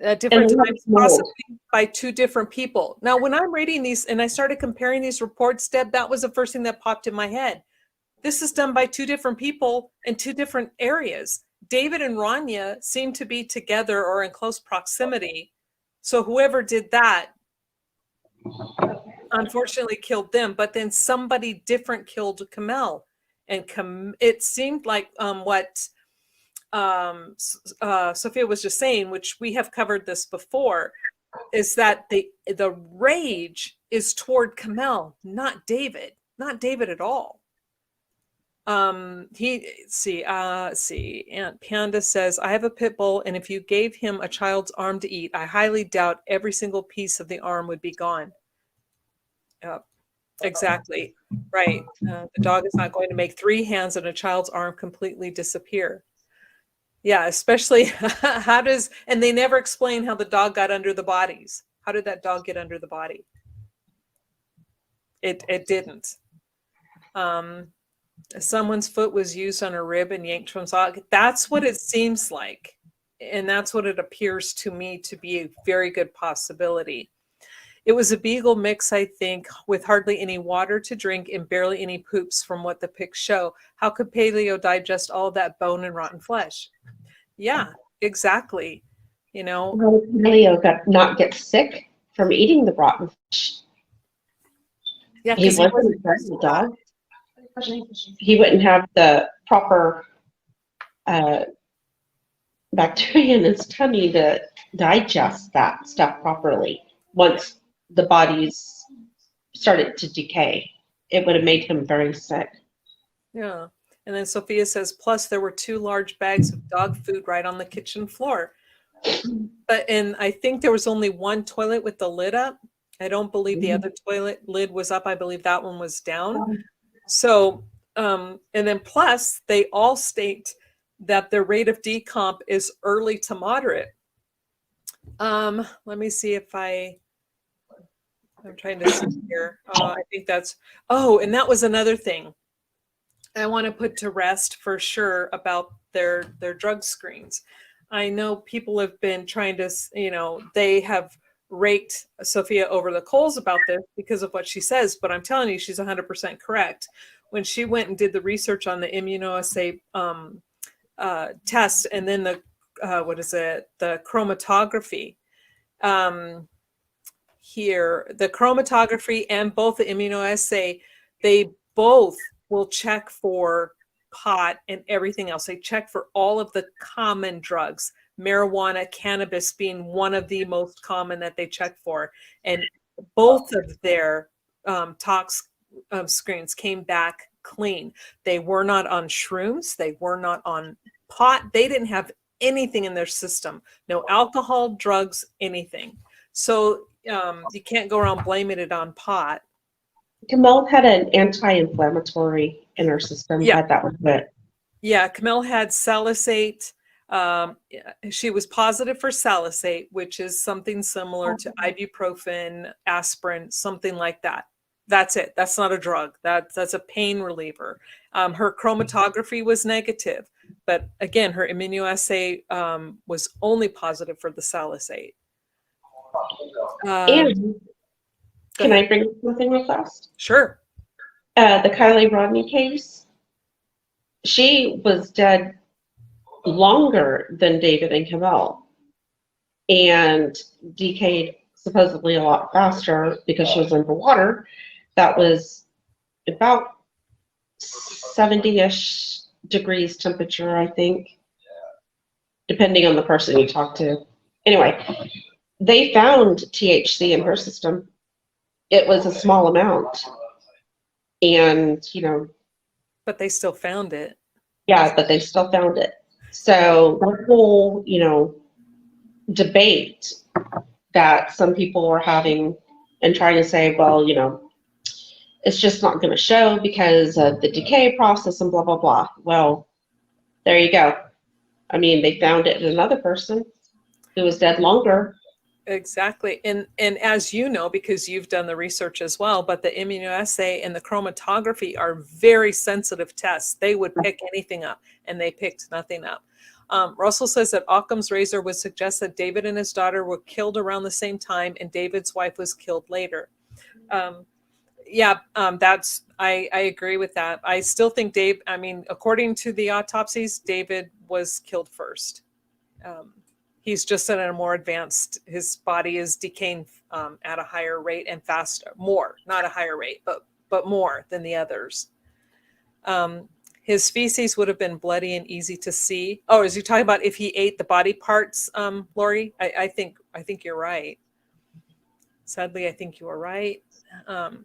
at different times, possibly by two different people. Now, when I'm reading these and I started comparing these reports, Deb, that was the first thing that popped in my head. This is done by two different people in two different areas. David and Rania seem to be together or in close proximity. So whoever did that unfortunately killed them, but then somebody different killed Kamel. And it seemed like what Sophia was just saying, which we have covered this before, is that the rage is toward Kamel, not David at all. Aunt Panda says, I have a pit bull, and if you gave him a child's arm to eat, I highly doubt every single piece of the arm would be gone. Exactly. Right. The dog is not going to make 3 hands and a child's arm completely disappear. Yeah, especially and they never explain how the dog got under the bodies. How did that dog get under the body? It didn't. Someone's foot was used on a rib and yanked from socket. That's what it seems like. And that's what it appears to me to be a very good possibility. It was a beagle mix, I think, with hardly any water to drink and barely any poops from what the pics show. How could paleo digest all that bone and rotten flesh? Yeah, exactly. You know, how did paleo not get sick from eating the rotten fish? Yeah, he wasn't a dog. he wouldn't have the proper uh, bacteria in his tummy to digest that stuff properly. Once the bodies started to decay, it would have made him very sick. Yeah. And then Sophia says, plus there were 2 large bags of dog food right on the kitchen floor. And I think there was only one toilet with the lid up. I don't believe the other toilet lid was up. I believe that one was down. So, and then plus they all state that their rate of decomp is early to moderate. Let me see if I'm trying to see here. I think that's, and that was another thing I want to put to rest for sure about their drug screens. I know people have been trying to, they have raked Sophia over the coals about this because of what she says, but I'm telling you, she's 100% correct. When she went and did the research on the immunoassay test, and then the the chromatography, here, the chromatography and both the immunoassay, they both will check for pot and everything else. They check for all of the common drugs, marijuana, cannabis being one of the most common that they check for. And both of their tox screens came back clean. They were not on shrooms. They were not on pot. They didn't have anything in their system. No alcohol, drugs, anything. So you can't go around blaming it on pot. Camille had an anti-inflammatory in her system, Yeah. but that was it. Yeah, Camille had salicate. She was positive for salicate, which is something similar to ibuprofen, aspirin, something like that. That's it. That's not a drug. That's a pain reliever. Her chromatography was negative, but again, her immunoassay was only positive for the salicate. And can I bring up something real fast? Sure. The Kylie Rodney case, she was dead longer than David and Camille and decayed supposedly a lot faster because she was underwater. That was about 70-ish degrees temperature, I think, depending on the person you talk to. Anyway, they found THC in her system. It was a small amount. And, But they still found it. yeah, but they still found it. So the whole, debate that some people were having and trying to say, well, it's just not going to show because of the decay process and blah, blah, blah. Well, there you go. I mean, they found it in another person who was dead longer. Exactly. And as you know, because you've done the research as well, but the immunoassay and the chromatography are very sensitive tests. They would pick anything up, and they picked nothing up. Russell says that Occam's razor would suggest that David and his daughter were killed around the same time, and David's wife was killed later. I agree with that. I still think according to the autopsies, David was killed first. He's just at a more advanced, his body is decaying at a higher rate and faster, more, not a higher rate, but more than the others. His feces would have been bloody and easy to see. Oh, is he talking about if he ate the body parts, Lori? I think you're right. Sadly, I think you are right.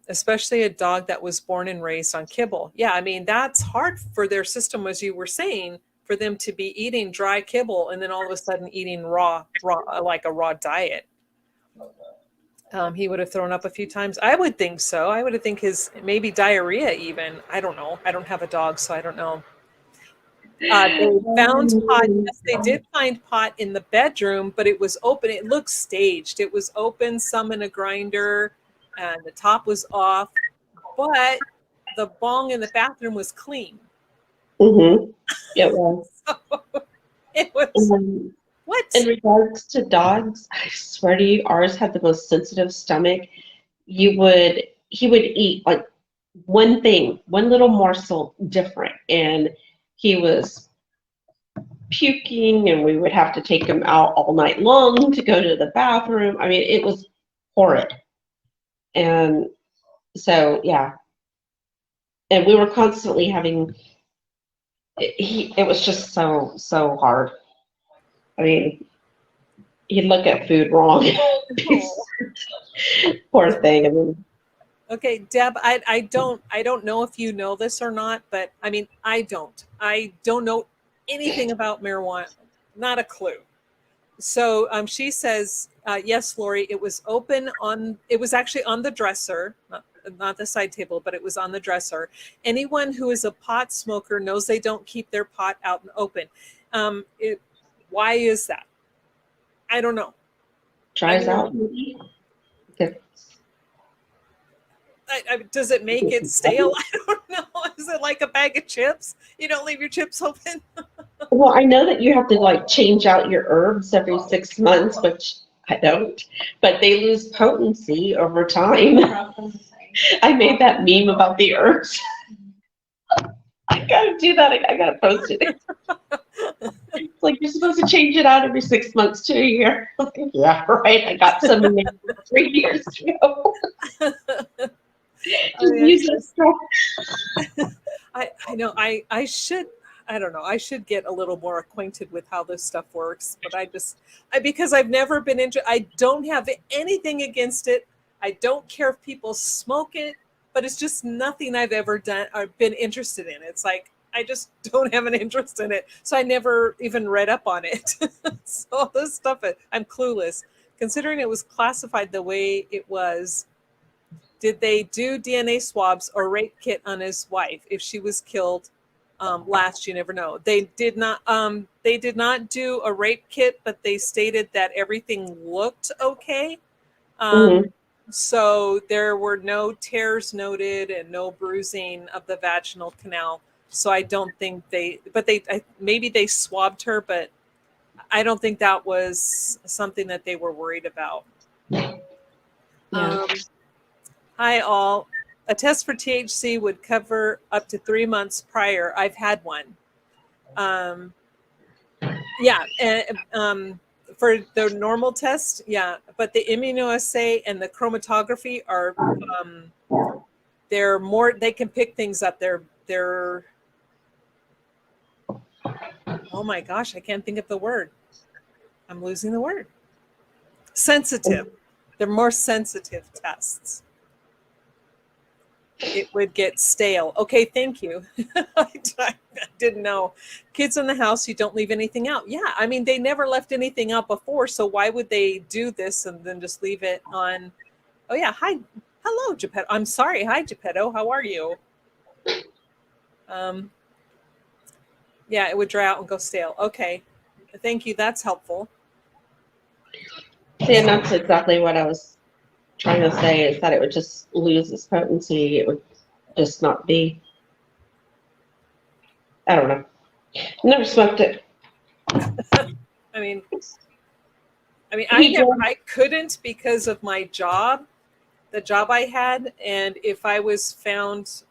Especially a dog that was born and raised on kibble. Yeah, I mean, that's hard for their system, as you were saying, for them to be eating dry kibble and then all of a sudden eating raw like a raw diet. He would have thrown up a few times. I would think so. I would have think his maybe diarrhea even. I don't know. I don't have a dog, so I don't know. They found pot. Yes, they did find pot in the bedroom, but it was open. It looked staged. It was open, some in a grinder, and the top was off. But the bong in the bathroom was clean. Mm-hmm. It was. So it was. What? In regards to dogs, I swear to you, ours had the most sensitive stomach. He would eat like one thing, one little morsel different, and he was puking, and we would have to take him out all night long to go to the bathroom. I mean, it was horrid. And so, yeah. and we were constantly having. It was just so hard. I mean, he'd look at food wrong. Oh. Poor thing. I mean, Okay, Deb, I don't know if you know this or not, but I mean, I don't know anything about marijuana, not a clue. So she says, yes, Lori, it was actually on the dresser, not the side table, but it was on the dresser. Anyone who is a pot smoker knows they don't keep their pot out and open. It, why is that? I don't know. I dries mean, out. Maybe. Because- does it make it stale? I don't know. Is it like a bag of chips? You don't leave your chips open? Well, I know that you have to like change out your herbs every 6 months, which I don't, but they lose potency over time. I made that meme about the herbs. I gotta do that. I gotta post it. It's like you're supposed to change it out every 6 months to a year. I'm like, yeah, right. I got some in there 3 years ago. Oh, Just yeah, use it. I know I should, I don't know, I should get a little more acquainted with how this stuff works, but because I've never been into, I don't have anything against it. I don't care if people smoke it, but it's just nothing I've ever done or been interested in. It's like I just don't have an interest in it, so I never even read up on it. So all this stuff, I'm clueless. Considering it was classified the way it was, did they do DNA swabs or rape kit on his wife if she was killed last? You never know. They did not. They did not do a rape kit, but they stated that everything looked okay. Um, Mhm. so there were no tears noted and no bruising of the vaginal canal. So I don't think they. But maybe they swabbed her, but I don't think that was something that they were worried about. Yeah. Um, Hi, all. A test for THC would cover up to 3 months prior. I've had one. Um, yeah, and, for the normal test, yeah, but the immunoassay and the chromatography are, um, they're more. They can pick things up. They're. Oh my gosh, I can't think of the word. I'm losing the word. Sensitive. They're more sensitive tests. It would get stale. Okay, thank you. I didn't know. Kids in the house, you don't leave anything out. Yeah, I mean, they never left anything out before, so why would they do this and then just leave it on? Oh, yeah. Hi. Hello, Geppetto. I'm sorry. Hi, Geppetto. How are you? Um, yeah, it would dry out and go stale. Okay. Thank you. That's helpful. See, and that's exactly what I was trying to say is that it would just lose its potency. It would just not be. I don't know. Never smoked it. I mean, He did. I couldn't because of my job, the job I had, and if I was found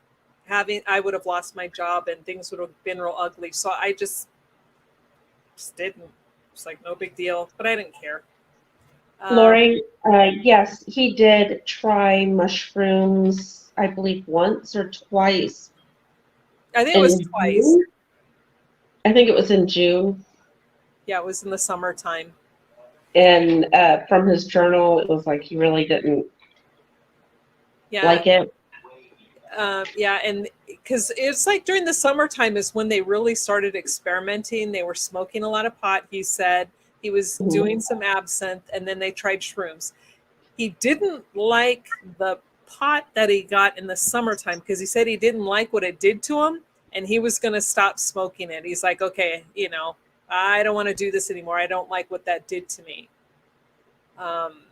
having, I would have lost my job and things would have been real ugly. So I just didn't. It's like no big deal, but I didn't care. Um, Lori, yes, he did try mushrooms, I believe once or twice I think it was in twice. June. I think it was in June. Yeah, it was in the summertime. And from his journal, it was like he really didn't Yeah, like it. yeah, and because it's like during the summertime is when they really started experimenting. They were smoking a lot of pot. He said he was Mhm. doing some absinthe, and then they tried shrooms. He didn't like the pot that he got in the summertime because he said he didn't like what it did to him, and he was going to stop smoking it. He's like, okay, I don't want to do this anymore. I don't like what that did to me. Um,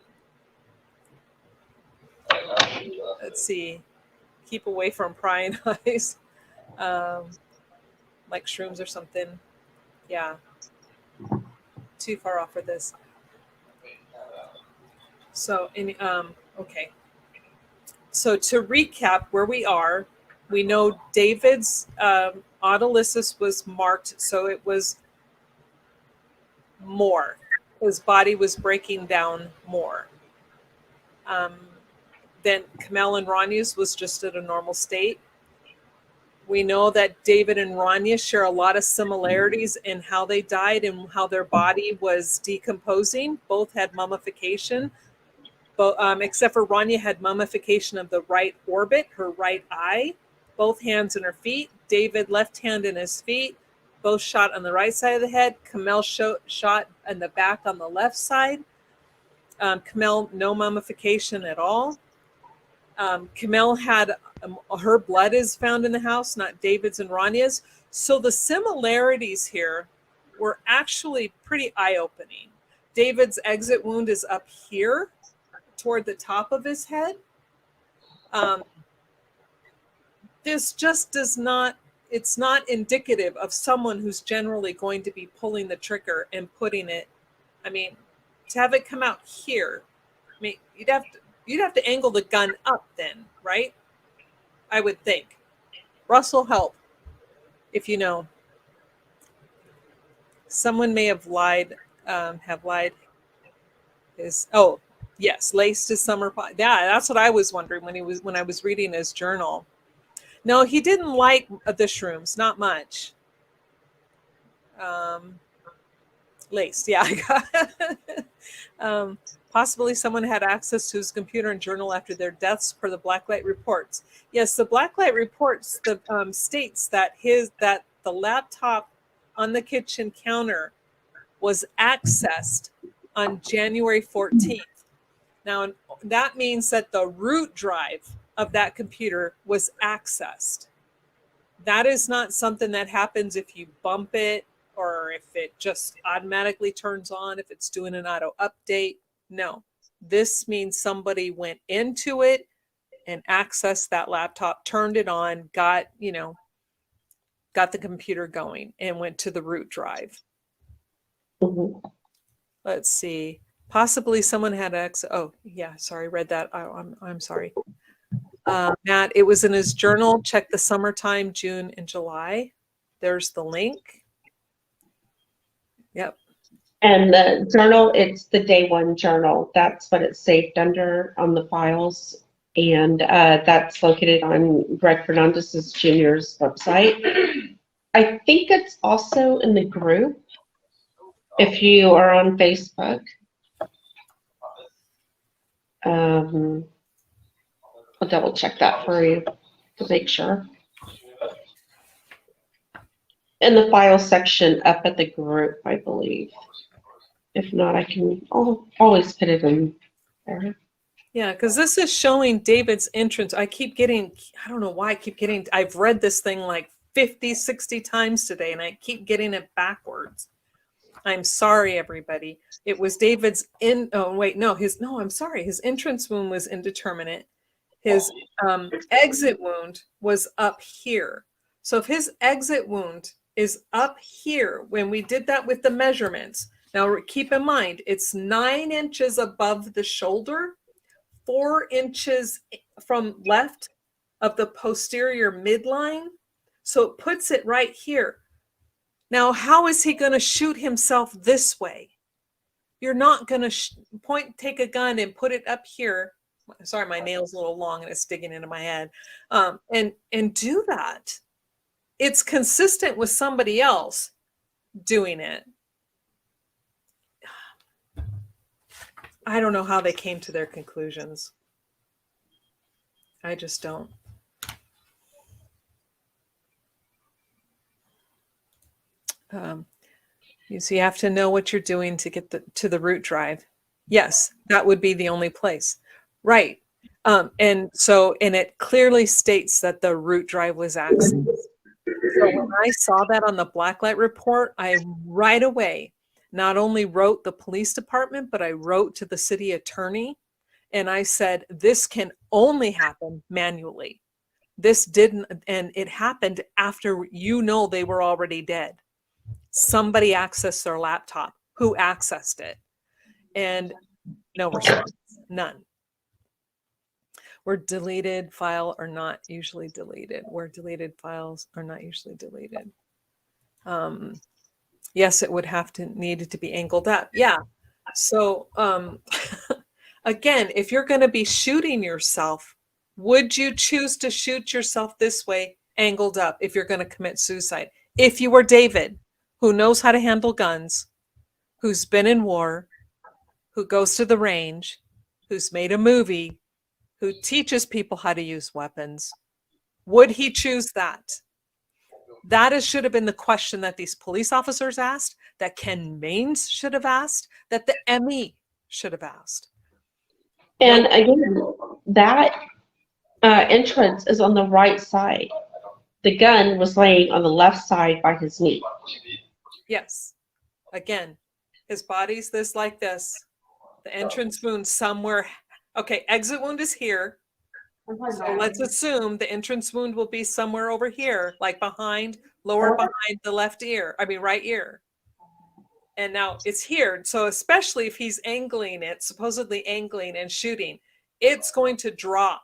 let's see. Keep away from prying eyes, um, like shrooms or something. Yeah, too far off for this. So, okay. So to recap where we are, we know David's autolysis was marked, so it was more. His body was breaking down more. Um, then Kamel and Rani's was just at a normal state. We know that David and Rania share a lot of similarities in how they died and how their body was decomposing. Both had mummification, but except for Rania had mummification of the right orbit, her right eye, both hands and her feet. David, left hand and his feet, both shot on the right side of the head. Kamel shot in the back on the left side. Kamel, no mummification at all. Kamel had her blood is found in the house, not David's and Rania's. So the similarities here were actually pretty eye-opening. David's exit wound is up here toward the top of his head. This just does not, it's not indicative of someone who's generally going to be pulling the trigger and putting it, I mean, to have it come out here, I mean, you'd have to angle the gun up then, right? I would think. Russell, help if you know. Someone may have lied. Oh, yes, laced his summer pot. Yeah, that's what I was wondering when I was reading his journal. No, he didn't like the shrooms, not much. Laced, yeah. Possibly someone had access to his computer and journal after their deaths per the blacklight reports. Yes, the blacklight reports states that the laptop on the kitchen counter was accessed on January 14th. Now, that means that the root drive of that computer was accessed. That is not something that happens if you bump it or if it just automatically turns on, if it's doing an auto update. No, this means somebody went into it and accessed that laptop, turned it on, got the computer going and went to the root drive. Mm-hmm. Let's see. Possibly someone had access. Oh, yeah. Sorry, read that. I'm sorry. Matt, it was in his journal. Check the summertime, June and July. There's the link. Yep. And the journal, it's the day one journal. That's what it's saved under on the files. And that's located on Greg Fernandez Jr.'s website. I think it's also in the group if you are on Facebook. I'll double check that for you to make sure. In the file section up at the group, I believe. If not, I'll always put it in there. Yeah, because this is showing David's entrance. I don't know why I've read this thing like 50, 60 times today, and I keep getting it backwards. I'm sorry, everybody. It was David's his entrance wound was indeterminate. His exit wound was up here. So if his exit wound is up here, when we did that with the measurements, now keep in mind, it's 9 inches above the shoulder, 4 inches from left of the posterior midline. So it puts it right here. Now, how is he going to shoot himself this way? You're not going to take a gun and put it up here. Sorry, my nail's a little long and it's digging into my head. And do that. It's consistent with somebody else doing it. I don't know how they came to their conclusions. I just don't. You have to know what you're doing to get to the root drive. Yes, that would be the only place. Right. And it clearly states that the root drive was accessed. So when I saw that on the blacklight report, I right away not only wrote the police department, but I wrote to the city attorney and I said, this can only happen manually. This didn't, and it happened after they were already dead. Somebody accessed their laptop. Who accessed it? And no response, none. Where deleted file are not usually deleted. Where deleted files are not usually deleted. Yes, it would needed to be angled up. Yeah. So again, if you're going to be shooting yourself, would you choose to shoot yourself this way angled up if you're going to commit suicide. If you were David, who knows how to handle guns, who's been in war, who goes to the range, who's made a movie, who teaches people how to use weapons, would he choose that? Should have been the question that these police officers asked, that Ken Maines should have asked, that the ME should have asked. And again, that entrance is on the right side. The gun was laying on the left side by his knee. Yes. Again, his body's this like this. The entrance wound somewhere. Okay, exit wound is here. So let's assume the entrance wound will be somewhere over here, like lower behind the right ear. And now it's here. So especially if he's supposedly angling and shooting, it's going to drop.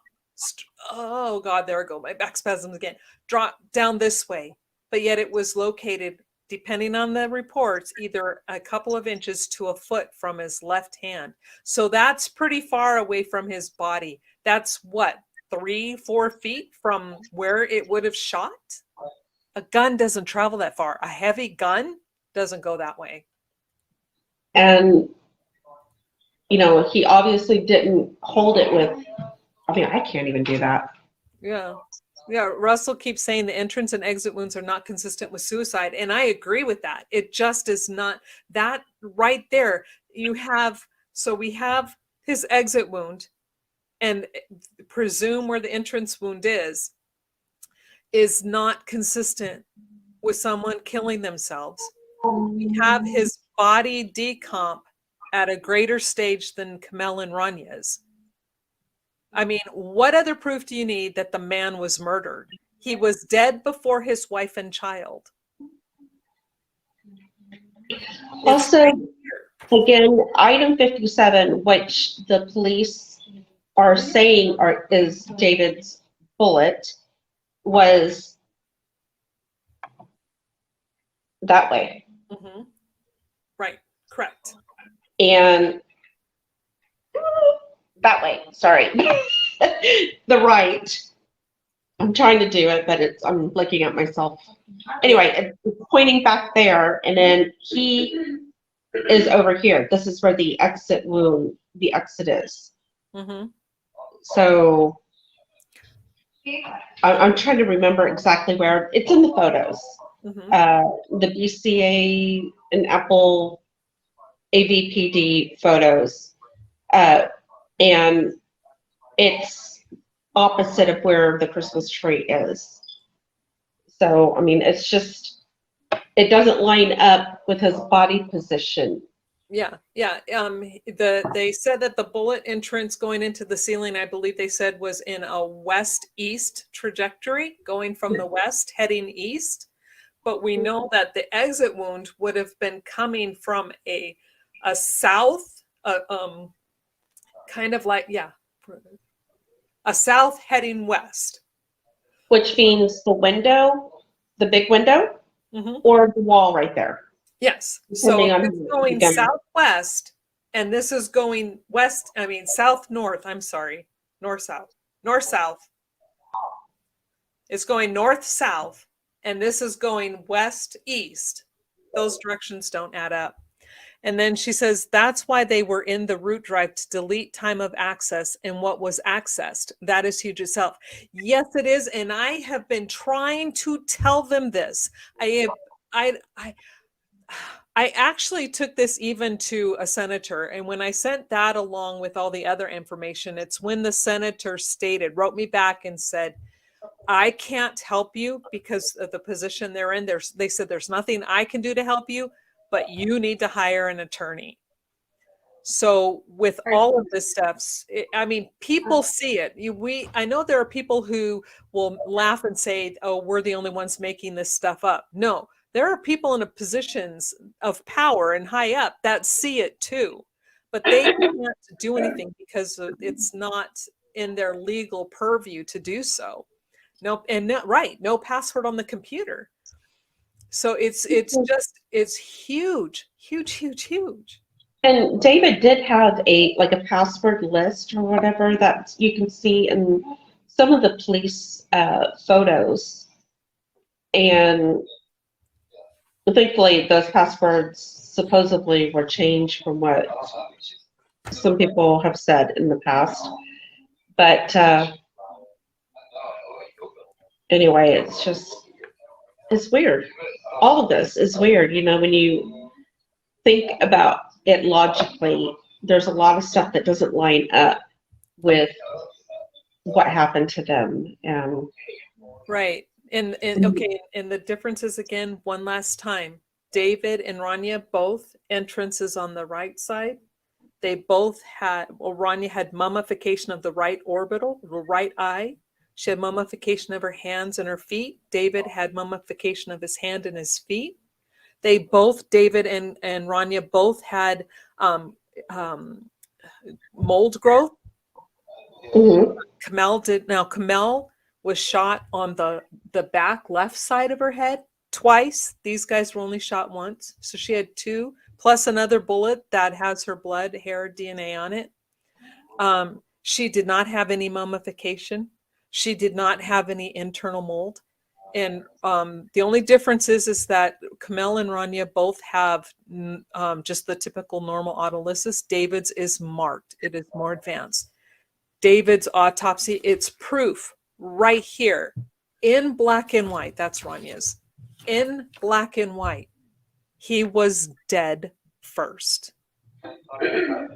Oh God, there I go. My back spasms again. Drop down this way. But yet it was located, depending on the reports, either a couple of inches to a foot from his left hand. So that's pretty far away from his body. That's what, 3-4 feet from where it would have shot? A gun doesn't travel that far. A heavy gun doesn't go that way. And, he obviously didn't hold it with, I can't even do that. Yeah. Yeah, Russell keeps saying the entrance and exit wounds are not consistent with suicide. And I agree with that. It just is not. That right there, we have his exit wound, and presume where the entrance wound is not consistent with someone killing themselves. We have his body decomp at a greater stage than Kamel and Ranya's. I mean, what other proof do you need that the man was murdered? He was dead before his wife and child. Also, again, item 57, which the police are saying is David's bullet, was that way. Mm-hmm. Right, correct. And that way, sorry. The right. I'm trying to do it, but I'm looking at myself. Anyway, it's pointing back there, and then he is over here. This is where the exit is. Mm-hmm. So I'm trying to remember exactly where. It's in the photos. Mm-hmm. The BCA and Apple AVPD photos. And it's opposite of where the Christmas tree is. So, it doesn't line up with his body position. Yeah. They said that the bullet entrance going into the ceiling, I believe they said, was in a west-east trajectory, going from the west heading east. But we know that the exit wound would have been coming from a south, kind of like, a south heading west. Which means the window, the big window, mm-hmm. or the wall right there. Yes. So it's going southwest, and this is going south-north. I'm sorry. North-south. North-south. It's going north-south, and this is going west-east. Those directions don't add up. And then she says that's why they were in the root drive to delete time of access and what was accessed. That is huge itself. Yes, it is. And I have been trying to tell them this. I actually took this even to a senator. And when I sent that along with all the other information, it's when the senator wrote me back and said, I can't help you because of the position they're in. They said there's nothing I can do to help you, but you need to hire an attorney. So with all of this stuff, people see it. I know there are people who will laugh and say, oh, we're the only ones making this stuff up. No, there are people in positions of power and high up that see it too, but they can't do anything because it's not in their legal purview to do so. No password on the computer. So it's huge. And David did have a password list or whatever that you can see in some of the police photos. And thankfully, those passwords supposedly were changed from what some people have said in the past. But anyway, it's weird. All of this is weird. When you think about it logically, there's a lot of stuff that doesn't line up with what happened to them. And Right. And okay, and the differences again, one last time. David and Rania, both entrances on the right side. They both had, well, Rania had mummification of the right orbital, the right eye. She had mummification of her hands and her feet. David had mummification of his hand and his feet. They both, David and Rania, both had mold growth. mhm. Kamel did. Now, Kamel was shot on the back left side of her head twice. These guys were only shot once. So she had two, plus another bullet that has her blood, hair, DNA on it. She did not have any mummification. She did not have any internal mold. And the only difference is that Kamel and Rania both have just the typical normal autolysis. David's is marked. It is more advanced. David's autopsy, it's proof right here in black and white. That's Rania's. In black and white. He was dead first. I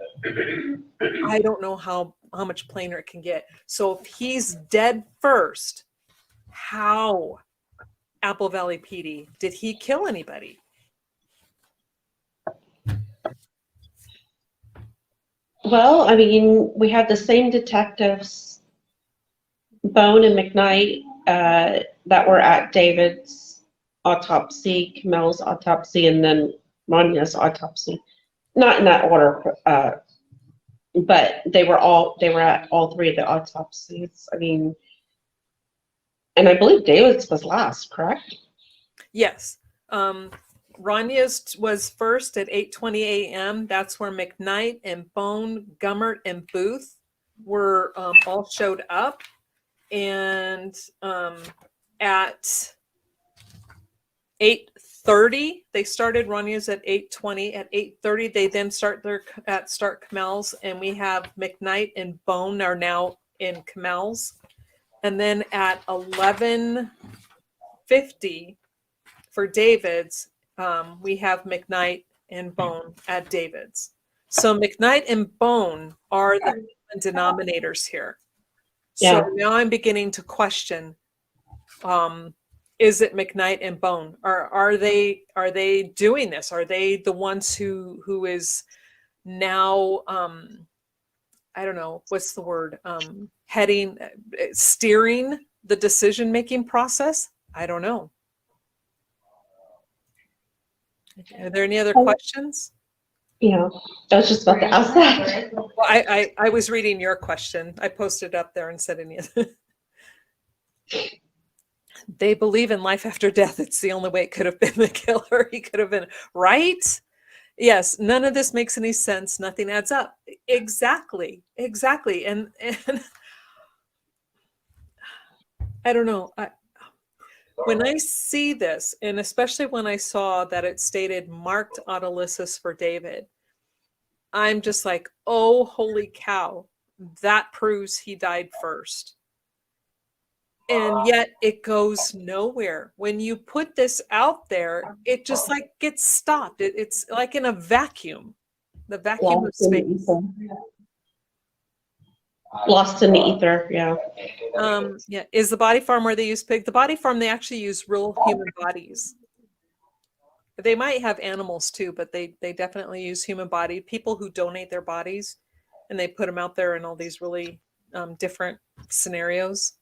don't know how much plainer it can get. So if he's dead first, how, Apple Valley PD, did he kill anybody? Well, I mean, we had the same detectives, Bone and McKnight, that were at David's autopsy, Camel's autopsy, and then Rania's autopsy. Not in that order, but they were at all three of the autopsies. I mean, and I believe David's was last, correct? Yes. Rania's was first at 8:20 a.m. That's where McKnight and Bone, Gummert, and Booth were all showed up. And at 8:30, they started. Rania's at 8:20. At 8:30, they then start Camel's, and we have McKnight and Bone are now in Camel's. And then at 11:50 for David's, we have McKnight and Bone at David's. So McKnight and Bone are the denominators here. Yeah. So now I'm beginning to question, is it McKnight and Bone? Are they doing this? Are they the ones who is now, I don't know, what's the word, steering the decision-making process? I don't know. Are there any other questions? Yeah, I was just about to ask that. Well, I was reading your question. I posted up there and said any of it. They believe in life after death. It's the only way it could have been the killer. He could have been, right? Yes, none of this makes any sense. Nothing adds up. Exactly. And I don't know. When I see this, and especially when I saw that it stated marked autolysis for David, I'm just like, oh, holy cow, that proves he died first. And yet it goes nowhere. When you put this out there, it just like gets stopped. It's like in a vacuum, the vacuum of space. Lost in the ether, yeah. Yeah. Is the body farm where they use pig? The body farm, they actually use real human bodies. They might have animals too, but they definitely use human body. People who donate their bodies and they put them out there in all these really different scenarios.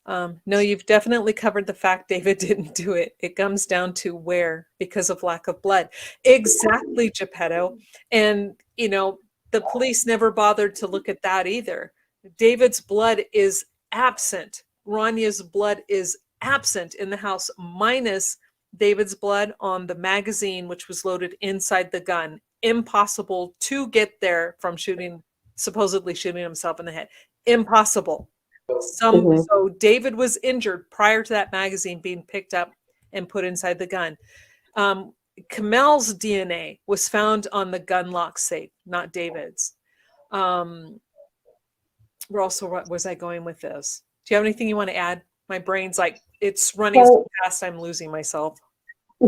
No, you've definitely covered the fact David didn't do it. It comes down to where, because of lack of blood. Exactly, Geppetto. And, the police never bothered to look at that either. David's blood is absent. Rania's blood is absent in the house, minus David's blood on the magazine, which was loaded inside the gun. Impossible to get there from supposedly shooting himself in the head. Impossible. Mhm. So David was injured prior to that magazine being picked up and put inside the gun. Kamel's DNA was found on the gun lock safe, not David's. Where also, what was I going with this? Do you have anything you want to add? My brain's like, it's running so Well, fast, I'm losing myself.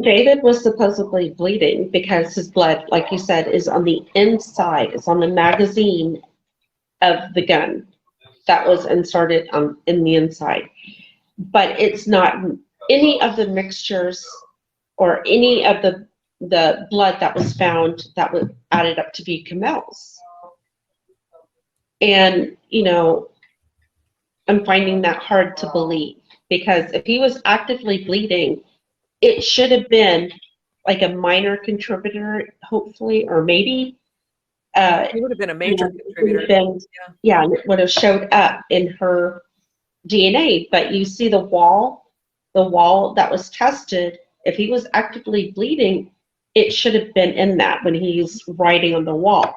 David was supposedly bleeding because his blood, like you said, is on the inside. It's on the magazine of the gun that was inserted in the inside. But it's not any of the mixtures or any of the blood that was found that was added up to be Kamel's. And, I'm finding that hard to believe because if he was actively bleeding, it should have been like a minor contributor, hopefully, or maybe. He would have been a major It would contributor. have been, Yeah. and it would have showed up in her DNA. But you see the wall that was tested, if he was actively bleeding, it should have been in that when he's writing on the wall,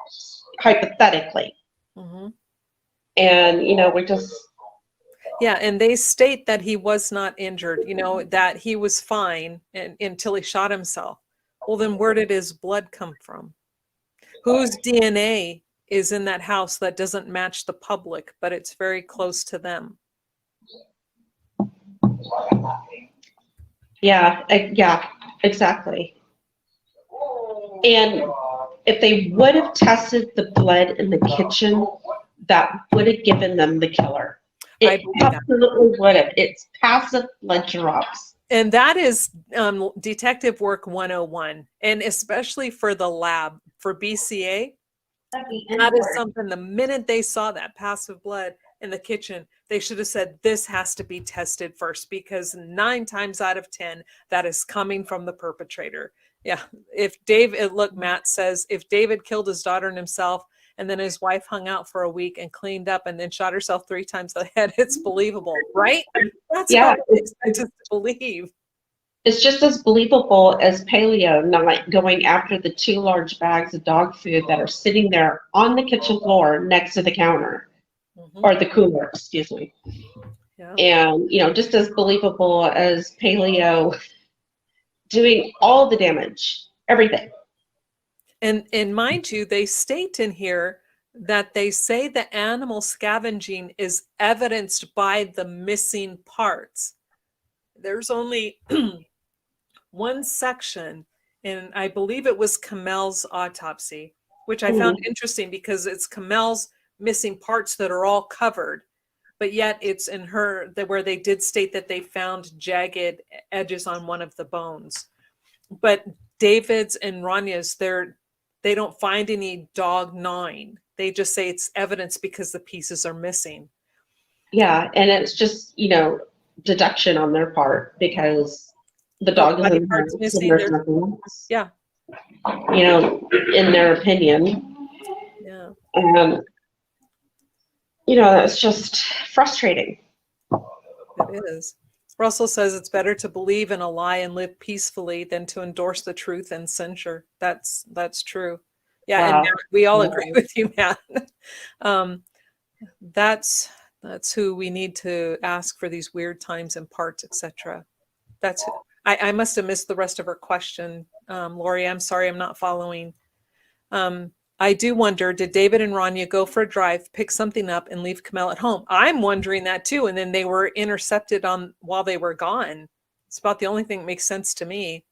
hypothetically. Mm-hmm. And, we just. Yeah, and they state that he was not injured, that he was fine until he shot himself. Well, then where did his blood come from? Whose DNA is in that house that doesn't match the public, but it's very close to them? Yeah, exactly. And if they would have tested the blood in the kitchen, that would have given them the killer. I It believe that. absolutely would have. It's passive blood drops. And that is detective work 101. And especially for the lab, for BCA, that is something the minute they saw that passive blood in the kitchen, they should have said, this has to be tested first, because 9 times out of 10, that is coming from the perpetrator. Yeah. Matt says, if David killed his daughter and himself, and then his wife hung out for a week and cleaned up and then shot herself 3 times in the head, it's believable, right? That's what we expect us to believe. It's just as believable as paleo not going after the 2 large bags of dog food that are sitting there on the kitchen floor next to the counter, or the cooler, excuse me. Yeah. And, just as believable as paleo doing all the damage, everything. And mind you, they state in here that they say the animal scavenging is evidenced by the missing parts. There's only one section, and I believe it was Kamel's autopsy, which I found interesting because it's Kamel's missing parts that are all covered, but yet it's in her where they did state that they found jagged edges on one of the bones. But David's and Ranya's, they don't find any dog gnawing. They just say it's evidence because the pieces are missing. Yeah, and it's just, deduction on their part because the dog is in the house and there's nothing else. Yeah. In their opinion. Yeah. And, it's just frustrating. It is. Russell says it's better to believe in a lie and live peacefully than to endorse the truth and censure. That's true. Yeah, wow. And Matt, we all agree with you, Matt. That's who we need to ask for these weird times and parts, etc. That's who. I must have missed the rest of her question, Lori. I'm sorry, I'm not following. I do wonder, did David and Rania go for a drive, pick something up, and leave Kamel at home? I'm wondering that too. And then they were intercepted while they were gone. It's about the only thing that makes sense to me.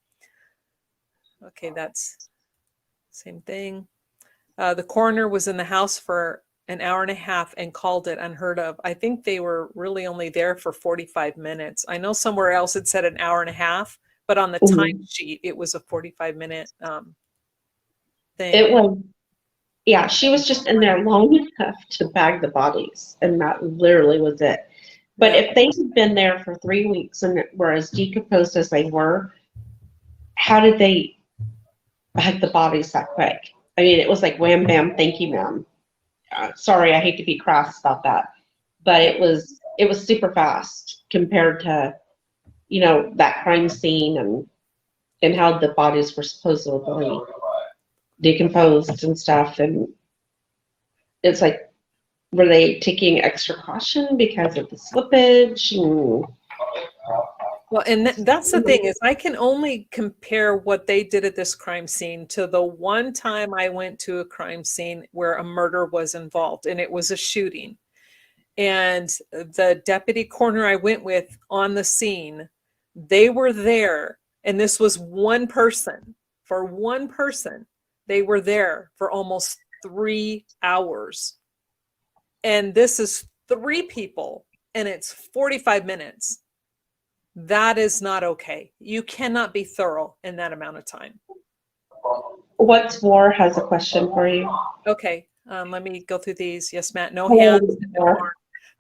Okay, that's same thing. The coroner was in the house for an hour and a half and called it unheard of. I think they were really only there for 45 minutes. I know somewhere else it said an hour and a half, but on the timesheet, it was a 45-minute thing. It was. Yeah, she was just in there long enough to bag the bodies, and that literally was it. But if they had been there for 3 weeks and were as decomposed as they were, how did they bag the bodies that quick? I mean, it was like wham, bam, thank you, ma'am. Sorry, I hate to be crass about that, but it was super fast compared to, that crime scene and how the bodies were supposedly decomposed and stuff. And it's like, were they taking extra caution because of the slippage? Well, and that's the thing is I can only compare what they did at this crime scene to the one time I went to a crime scene where a murder was involved, and it was a shooting. And the deputy coroner I went with on the scene, they were there, and this was one person. For one person, they were there for almost 3 hours. And this is 3 people, and it's 45 minutes. That is not okay. You cannot be thorough in that amount of time. What's War has a question for you. Okay, let me go through these. Yes, Matt, no Hello, hands, no War.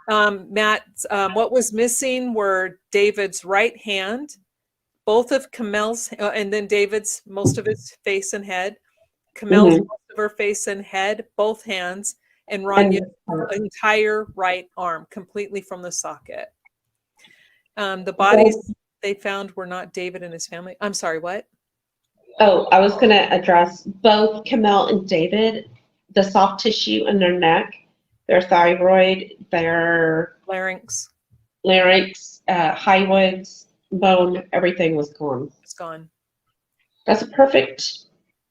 arm. Matt, what was missing were David's right hand, both of Kamel's, and then David's, most of his face and head, Kamel's, Mhm. most of her face and head, both hands, and And Ranya's entire right arm, completely from the socket. The bodies they found were not David and his family. I'm sorry, what? oh, I was going to address both Kamel and David, the soft tissue in their neck, their thyroid, their Larynx larynx, hyoids, bone, everything was gone. is gone. That's a perfect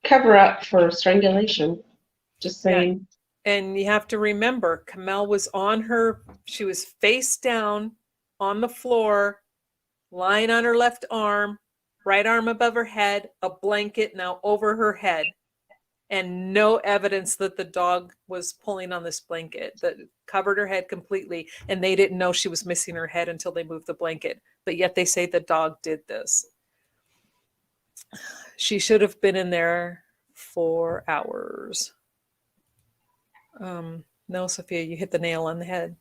cover up for strangulation. Just Yeah. saying. And you have to remember, Kamel was she was face down on the floor, lying on her left arm, right arm above her head, a blanket now over her head, and no evidence that the dog was pulling on this blanket that covered her head completely. And they didn't know she was missing her head until they moved the blanket. But yet they say the dog did this. She should have been in there 4 hours. No, Sophia, you hit the nail on the head.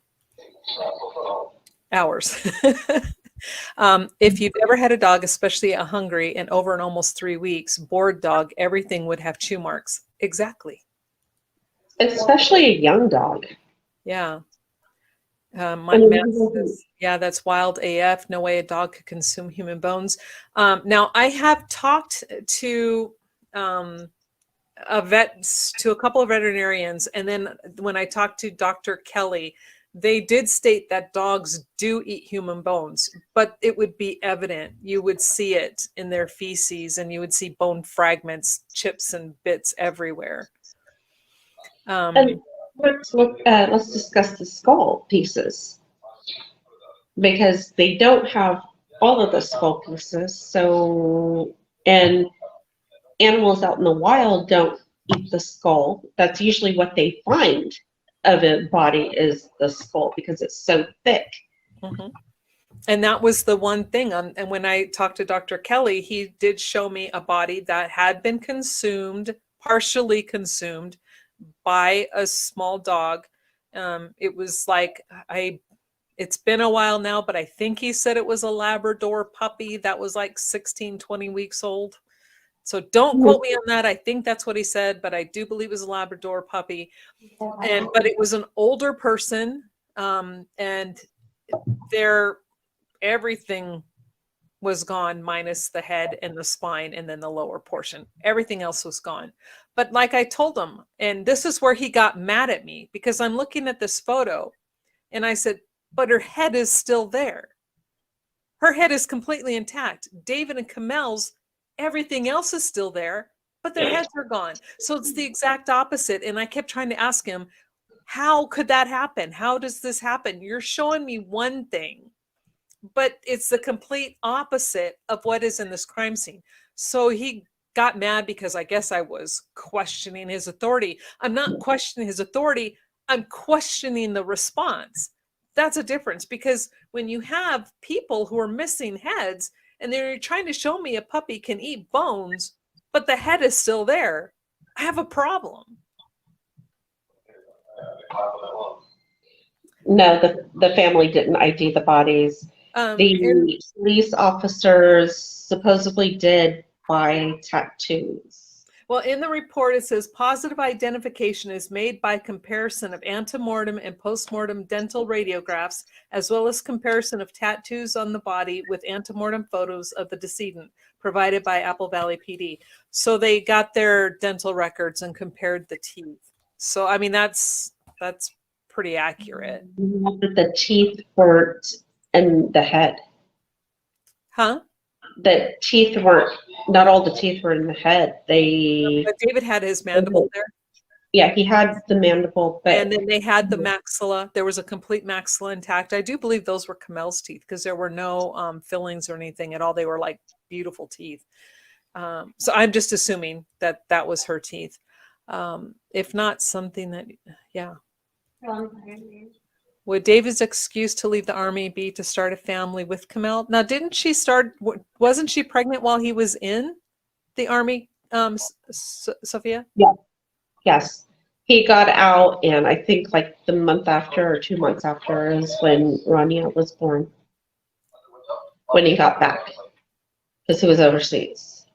Hours. If you've ever had a dog, especially a hungry and over an almost 3 weeks, bored dog, everything would have chew marks. Exactly. Especially a young dog. Yeah. I mean, That's wild AF. No way a dog could consume human bones. Now, I have talked to a couple of veterinarians, and then when I talked to Dr. Kelly, they did state that dogs do eat human bones, but it would be evident. You would see it in their feces, and you would see bone fragments, chips, and bits everywhere. and let's discuss the skull pieces because they don't have all of the skull pieces. So, and animals out in the wild don't eat the skull. That's usually what they find of a body is the skull because it's so thick. Mm-hmm. And that was the one thing. And when I talked to Dr. Kelly, he did show me a body that had been consumed, partially consumed by a small dog. It was like, it's been a while now, but I think he said it was a Labrador puppy that was like 16, 20 weeks old. So don't quote me on that. I think that's what he said, but I do believe it was a Labrador puppy. But it was an older person, and everything was gone minus the head and the spine and then the lower portion. Everything else was gone. But like I told him, and this is where he got mad at me because I'm looking at this photo and I said, but her head is still there. Her head is completely intact. David and Kamel's, everything else is still there, but their heads are gone. So it's the exact opposite. And I kept trying to ask him, how could that happen? How does this happen? You're showing me one thing, but it's the complete opposite of what is in this crime scene. So he got mad because I guess I was questioning his authority. I'm not questioning his authority. I'm questioning the response. That's a difference because when you have people who are missing heads and they're trying to show me a puppy can eat bones, but the head is still there, I have a problem. No, the family didn't ID the bodies. The police officers supposedly did by tattoos. Well, in the report, it says positive identification is made by comparison of antemortem and postmortem dental radiographs, as well as comparison of tattoos on the body with antemortem photos of the decedent provided by Apple Valley PD. So they got their dental records and compared the teeth. So, I mean, that's pretty accurate. Not that the teeth weren't in the head. Huh? The teeth weren't, not all the teeth were in the head. But David had his mandible there. Yeah, he had the mandible, but And then they had the maxilla. There was a complete maxilla intact. I do believe those were Camel's teeth because there were no fillings or anything at all. They were like beautiful teeth. So I'm just assuming that that was her teeth. If not something that, yeah. Would David's excuse to leave the army be to start a family with Camel? Now, didn't she start, wasn't she pregnant while he was in the army, Sophia? yeah, yes. He got out, and I think like the month after or 2 months after is when Rania was born, when he got back, because he was overseas.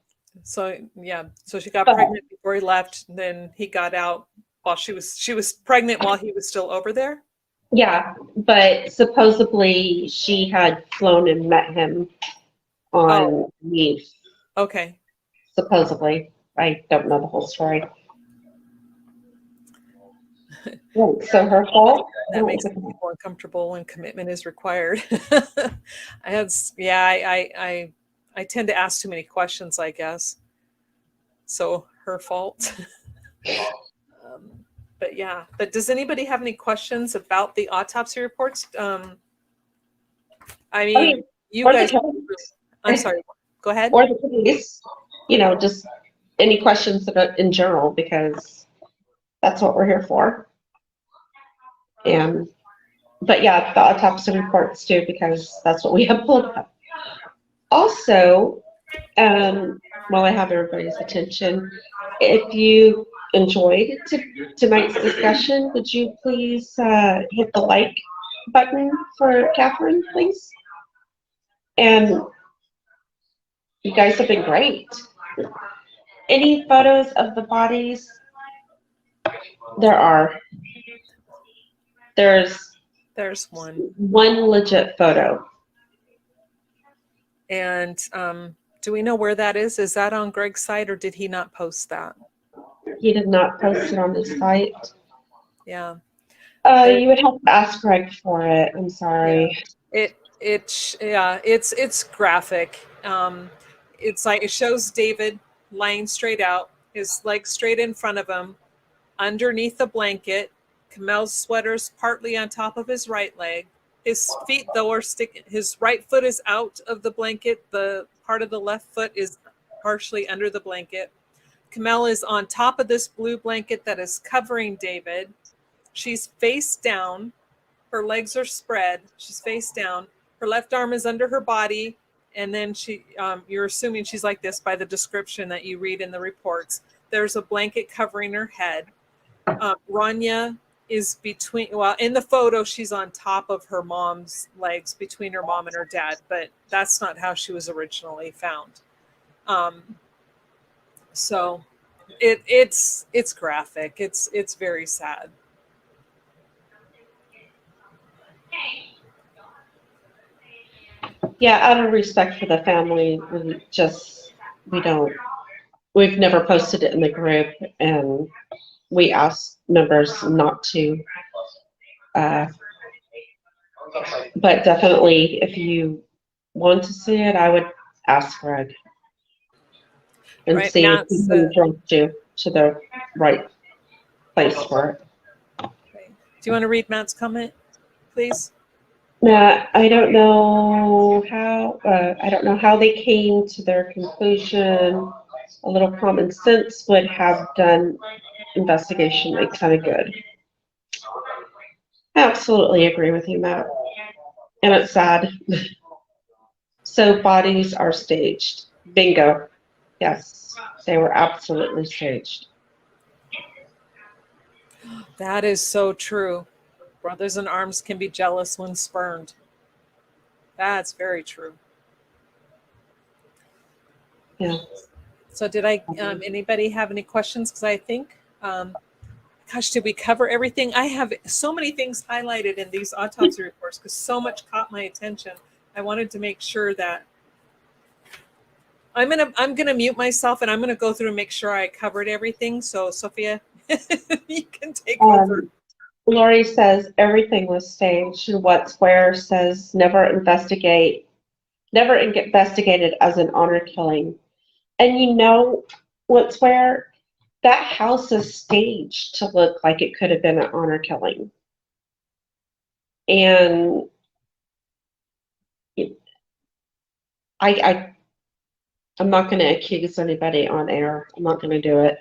So yeah, so she got But pregnant before he left. Then he got out while she was pregnant while he was still over there. yeah, but supposedly she had flown and met him on leave. Okay. Supposedly, I don't know the whole story. So her fault. That makes me more uncomfortable when commitment is required. I had, yeah, I tend to ask too many questions, I guess. So her fault. But yeah, but does anybody have any questions about the autopsy reports? I mean, you or guys, the I'm sorry, go ahead. or the police, just any questions about in general, because that's what we're here for. And but yeah, the autopsy reports too, because that's what we have pulled up. Also, while I have everybody's attention, if you enjoyed tonight's discussion, would you please hit the like button for Catherine, please? And you guys have been great. Any photos of the bodies? There's one legit photo. And do we know where that is? Is that on Greg's site, or did he not post that? He did not post it on his site. Yeah. You would have to ask Greg for it. I'm sorry. Yeah. It's graphic. It's like it shows David lying straight out, his legs straight in front of him, underneath the blanket. Camel's sweater's partly on top of his right leg. His feet, though, are sticking. His right foot is out of the blanket. The part of the left foot is partially under the blanket. Camel is on top of this blue blanket that is covering David. She's face down. Her legs are spread. She's face down. Her left arm is under her body. And then you're assuming she's like this by the description that you read in the reports. There's a blanket covering her head. Rania is in the photo, she's on top of her mom's legs, between her mom and her dad, but that's not how she was originally found. So it's graphic. It's very sad. Yeah, out of respect for the family, we've never posted it in the group, and we ask members not to. But definitely, if you want to see it, I would ask Greg and Right, see if he can direct you to the right place for it. Okay. Do you want to read Matt's comment, please? Matt, I don't know how they came to their conclusion. A little common sense would have done investigation like kind of good. I absolutely agree with you, Matt. And it's sad. So bodies are staged. Bingo. Yes, they were absolutely staged. That is so true. Brothers in arms can be jealous when spurned. That's very true. Yeah. So did anybody have any questions? Because I think, gosh, did we cover everything? I have so many things highlighted in these autopsy reports because so much caught my attention. I wanted to make sure that I'm gonna mute myself, and I'm gonna go through and make sure I covered everything. So Sophia, you can take over. Lori says everything was staged, and what Square says never investigated as an honor killing. And you know what, Square? That house is staged to look like it could have been an honor killing. And I I'm not going to accuse anybody on air. I'm not going to do it.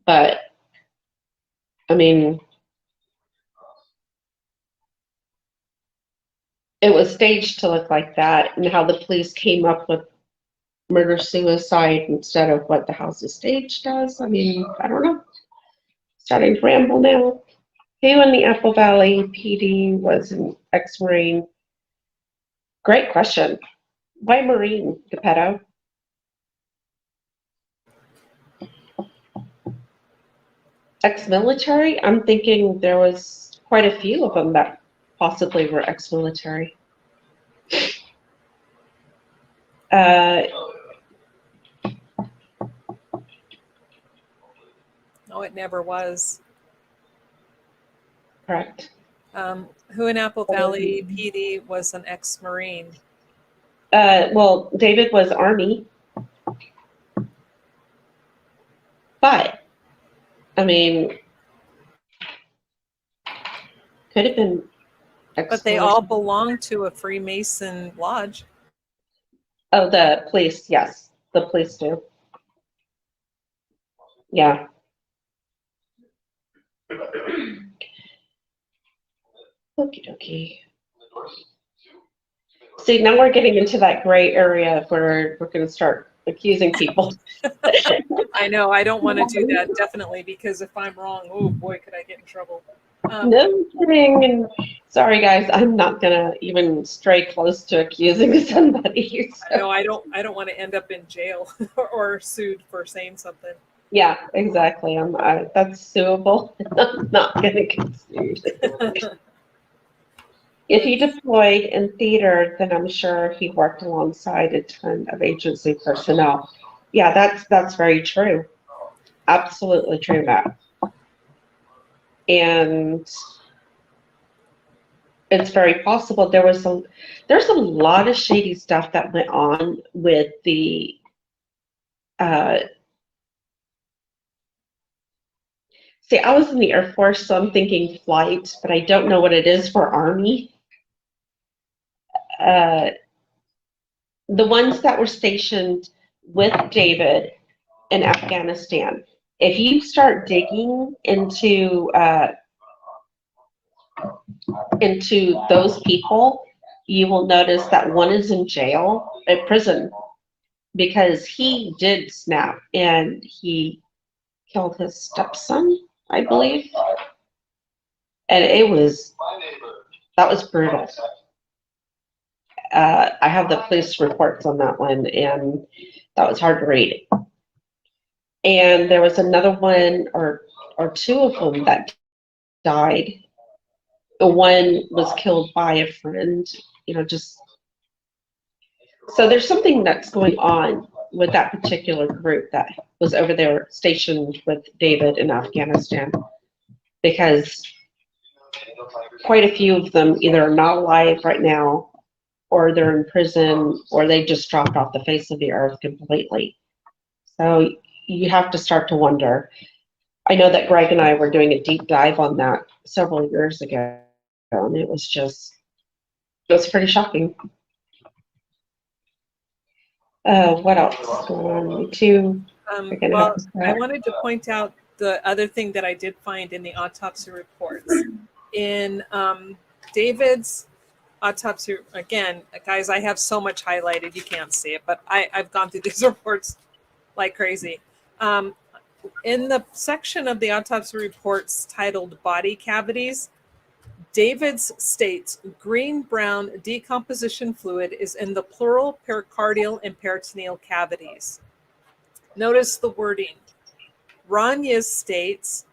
But I mean, it was staged to look like that, and how the police came up with murder suicide instead of what the house is staged as. I mean, I don't know. Starting to ramble now. Who in the Apple Valley PD was an ex-Marine? Great question. Why Marine, Geppetto? Ex-military? I'm thinking there was quite a few of them that possibly were ex-military. Uh, No, it never was. correct. Who in Apple Valley PD was an ex-Marine? Well, David was Army. But, I mean, could have been But they all ex-military. belong to a Freemason lodge. Oh, the police, yes. The police do. Yeah. Okie dokie. See, now we're getting into that gray area where we're going to start accusing people. I know, I don't want to do that, definitely, because if I'm wrong, oh boy, could I get in trouble. No kidding. And sorry, guys, I'm not going to even stray close to accusing somebody. So. No, I don't want to end up in jail or sued for saying something. Yeah, exactly. That's suable. I'm not going to get sued. If he deployed in theater, then I'm sure he worked alongside a ton of agency personnel. Yeah, that's very true. Absolutely true, Matt. And it's very possible there's a lot of shady stuff that went on with the see, I was in the Air Force, so I'm thinking flight, but I don't know what it is for Army. Uh, the ones that were stationed with David in Afghanistan. If you start digging into those people, you will notice that one is in jail, at prison, because he did snap and he killed his stepson, I believe. And that was brutal. I have the police reports on that one, and that was hard to read. And there was another one or two of them that died. One was killed by a friend, just so there's something that's going on with that particular group that was over there stationed with David in Afghanistan, because quite a few of them either are not alive right now, or they're in prison, or they just dropped off the face of the earth completely. So you have to start to wonder. I know that Greg and I were doing a deep dive on that several years ago, and it was pretty shocking. What else is going on? Me too. Well, I wanted to point out the other thing that I did find in the autopsy reports. In David's autopsy, again, guys, I have so much highlighted, you can't see it, but I've gone through these reports like crazy. In the section of the autopsy reports titled Body Cavities, David's states green-brown decomposition fluid is in the pleural, pericardial, and peritoneal cavities. Notice the wording. Rania's states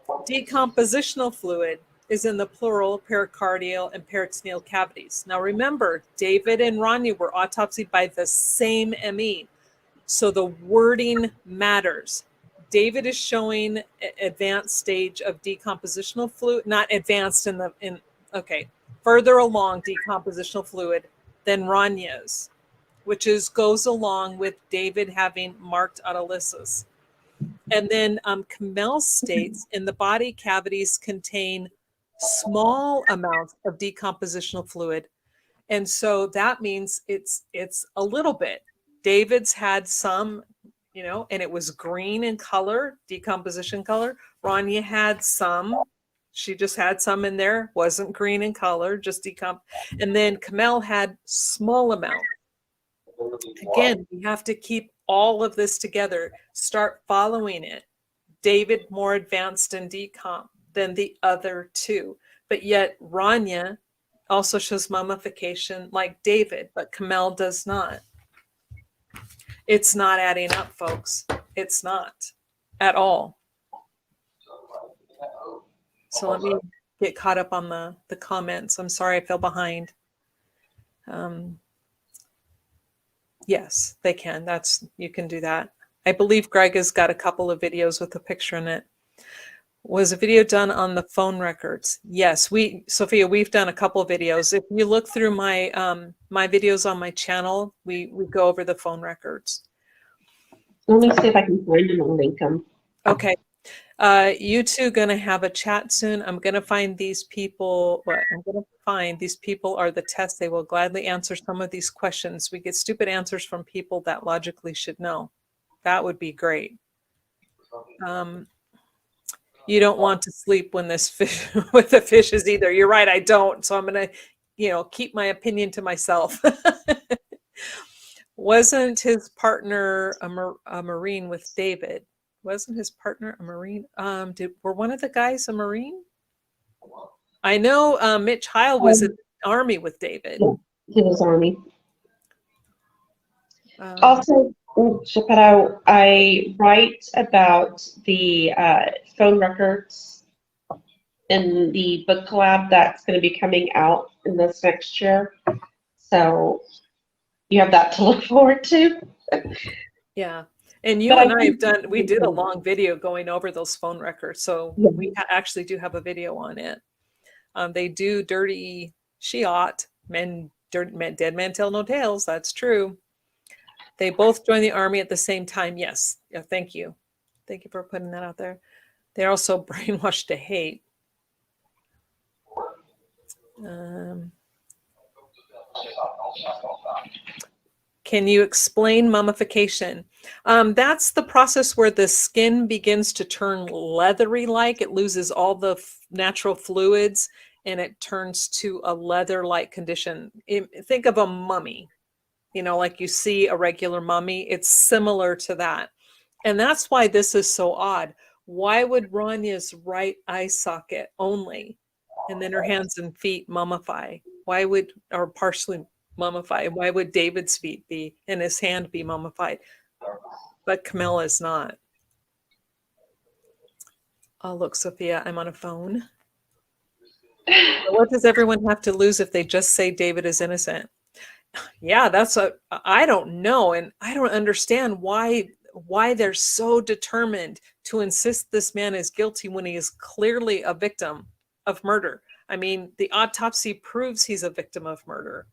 decompositional fluid is in the pleural, pericardial, and peritoneal cavities. Now remember, David and Rania were autopsied by the same ME, so the wording matters. David is showing advanced stage of decompositional fluid, not advanced further along decompositional fluid than Ranya's, which goes along with David having marked autolysis. And then Kamel states in the body cavities contain small amounts of decompositional fluid. And so that means it's a little bit. David's had some, and it was green in color, decomposition color. Rania had some. She just had some in there, wasn't green in color, just decomp. And then Kamel had small amount. Again, we have to keep all of this together, start following it. David more advanced in decomp than the other two, but yet Rania also shows mummification like David, but Kamel does not. It's not adding up, folks. It's not at all. So let me get caught up on the comments. I'm sorry I fell behind. Yes, they can. You can do that. I believe Greg has got a couple of videos with a picture in it. Was a video done on the phone records? Yes, Sophia, we've done a couple of videos. If you look through my my videos on my channel, we go over the phone records. Let me see if I can find them and link them. Okay. You two gonna have a chat soon. I'm gonna find these people. These people are the test. They will gladly answer some of these questions. We get stupid answers from people that logically should know. That would be great. You don't want to sleep when this fish with the fishes either. You're right, I don't. So I'm gonna, keep my opinion to myself. Wasn't his partner a Marine with David? Wasn't his partner a Marine? Were one of the guys a Marine? I know Mitch Heil was in the Army with David. Yeah, he was Army. Also, Chappelle, I write about the phone records in the book collab that's going to be coming out in this next year. So you have that to look forward to. Yeah. And you and I we did a long video going over those phone records. So we actually do have a video on it. They do dirty shiat, dead men tell no tales. That's true. They both joined the Army at the same time. Yes. Yeah, thank you. Thank you for putting that out there. They're also brainwashed to hate. Can you explain mummification? That's the process where the skin begins to turn leathery-like. It loses all the natural fluids and it turns to a leather-like condition. Think of a mummy, like you see a regular mummy. It's similar to that. And that's why this is so odd. Why would Ranya's right eye socket only, and then her hands and feet mummify? Or partially mummify? Why would David's feet be and his hand be mummified? But Kamel is not. Oh, look, Sophia, I'm on a phone. What does everyone have to lose if they just say David is innocent? Yeah, I don't know. And I don't understand why they're so determined to insist this man is guilty when he is clearly a victim of murder. I mean, the autopsy proves he's a victim of murder.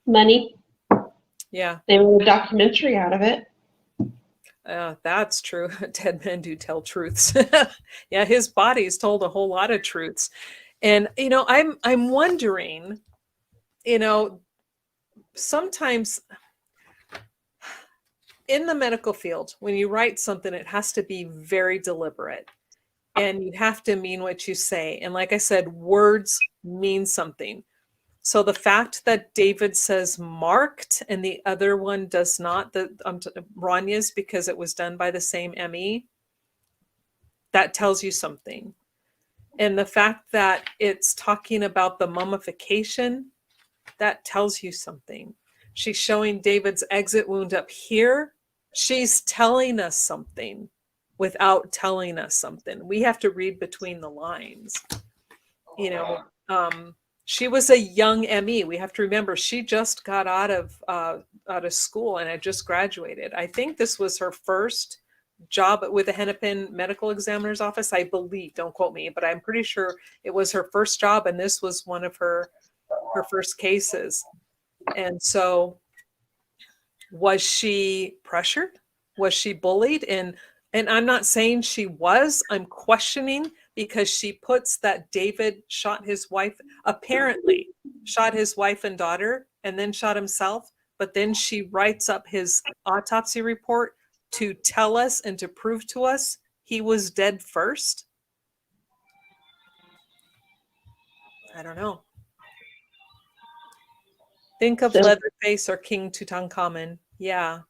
Money. Yeah. They made a documentary out of it. That's true. Dead men do tell truths. Yeah, his body's told a whole lot of truths. And, I'm wondering, sometimes in the medical field, when you write something, it has to be very deliberate and you have to mean what you say. And like I said, words mean something. So the fact that David says marked and the other one does not, Ranya's, because it was done by the same ME, that tells you something. And the fact that it's talking about the mummification, that tells you something. She's showing David's exit wound up here. She's telling us something without telling us something. We have to read between the lines. She was a young ME. We have to remember she just got out of school and had just graduated. I think this was her first job with the Hennepin Medical Examiner's Office, I believe. Don't quote me, but I'm pretty sure it was her first job, and this was one of her first cases. And so, was she pressured? Was she bullied? And I'm not saying she was. I'm questioning, because she puts that David shot his wife, apparently shot his wife and daughter, and then shot himself. But then she writes up his autopsy report to tell us and to prove to us he was dead first. I don't know. Think of So- Leatherface or King Tutankhamun. Yeah.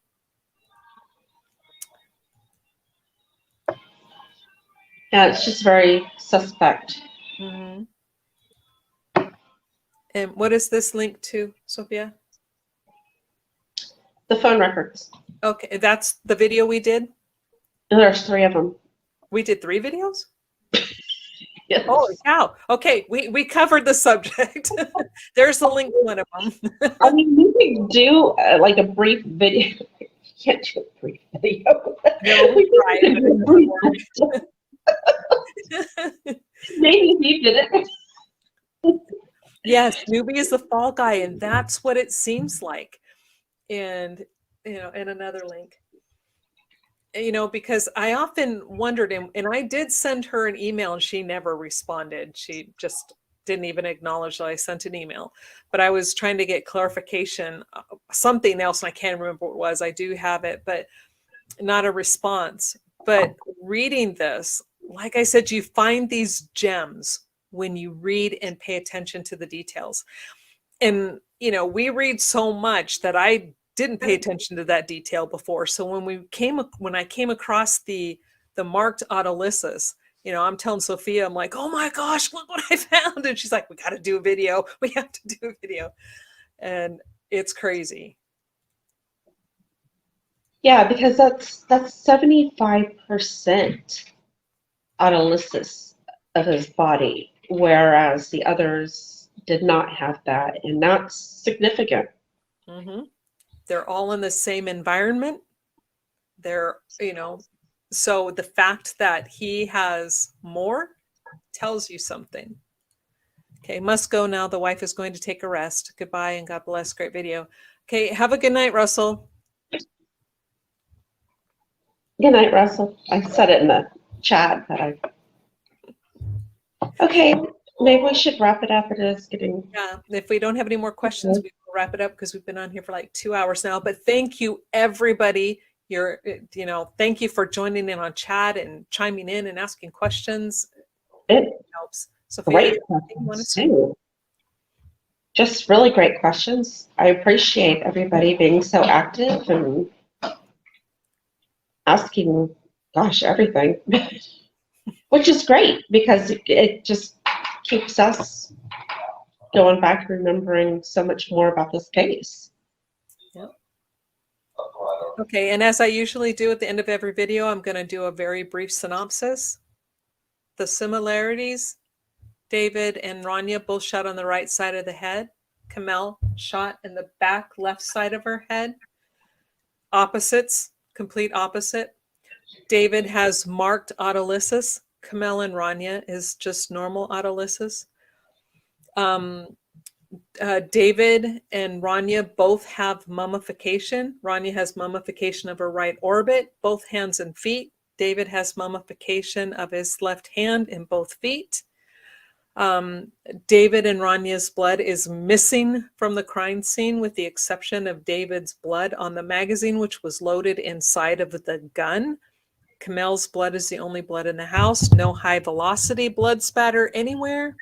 Yeah, it's just very suspect. Mm-hmm. And what is this link to, Sophia? The phone records. Okay, that's the video we did. And there's 3 of them. We did 3 videos? Yes. Holy cow. Okay, we covered the subject. There's the link to one of them. I mean, we could do like a brief video. You can't do a brief video. No, we tried. could do a brief video. Maybe if you did it. Yes, Newbie is the fall guy, and that's what it seems like. And, and another link. Because I often wondered, and I did send her an email, and she never responded. She just didn't even acknowledge that I sent an email. But I was trying to get clarification, something else, and I can't remember what it was. I do have it, but not a response. But reading this, like I said, you find these gems when you read and pay attention to the details. And, we read so much that I didn't pay attention to that detail before. So when I came across the marked autolysis, I'm telling Sophia, I'm like, oh my gosh, look what I found. And she's like, we got to do a video. We have to do a video. And it's crazy. Yeah, because that's 75% autolysis of his body, whereas the others did not have that, and that's significant. Mm-hmm. They're all in the same environment. They're, so the fact that he has more tells you something. Okay, must go now. The wife is going to take a rest. Goodbye and God bless. Great video. Okay, have a good night, Russell. Good night, Russell. I said it in the chat that Okay, maybe we should wrap it up. It is getting. Yeah, if we don't have any more questions, we will wrap it up, because we've been on here for like 2 hours now. But thank you, everybody. Thank you for joining in on chat and chiming in and asking questions. It helps. Great Sophia, questions too. Just really great questions. I appreciate everybody being so active and asking, gosh, everything, which is great because it just keeps us going back, remembering so much more about this case. Yep. Okay, and as I usually do at the end of every video, I'm going to do a very brief synopsis. The similarities: David and Rania both shot on the right side of the head. Kamel shot in the back left side of her head. Opposites, complete opposite. David has marked autolysis. Kamel and Rania is just normal autolysis. David and Rania both have mummification. Rania has mummification of her right orbit, both hands and feet. David has mummification of his left hand and both feet. David and Rania's blood is missing from the crime scene, with the exception of David's blood on the magazine, which was loaded inside of the gun. Kamel's blood is the only blood in the house. No high velocity blood spatter anywhere.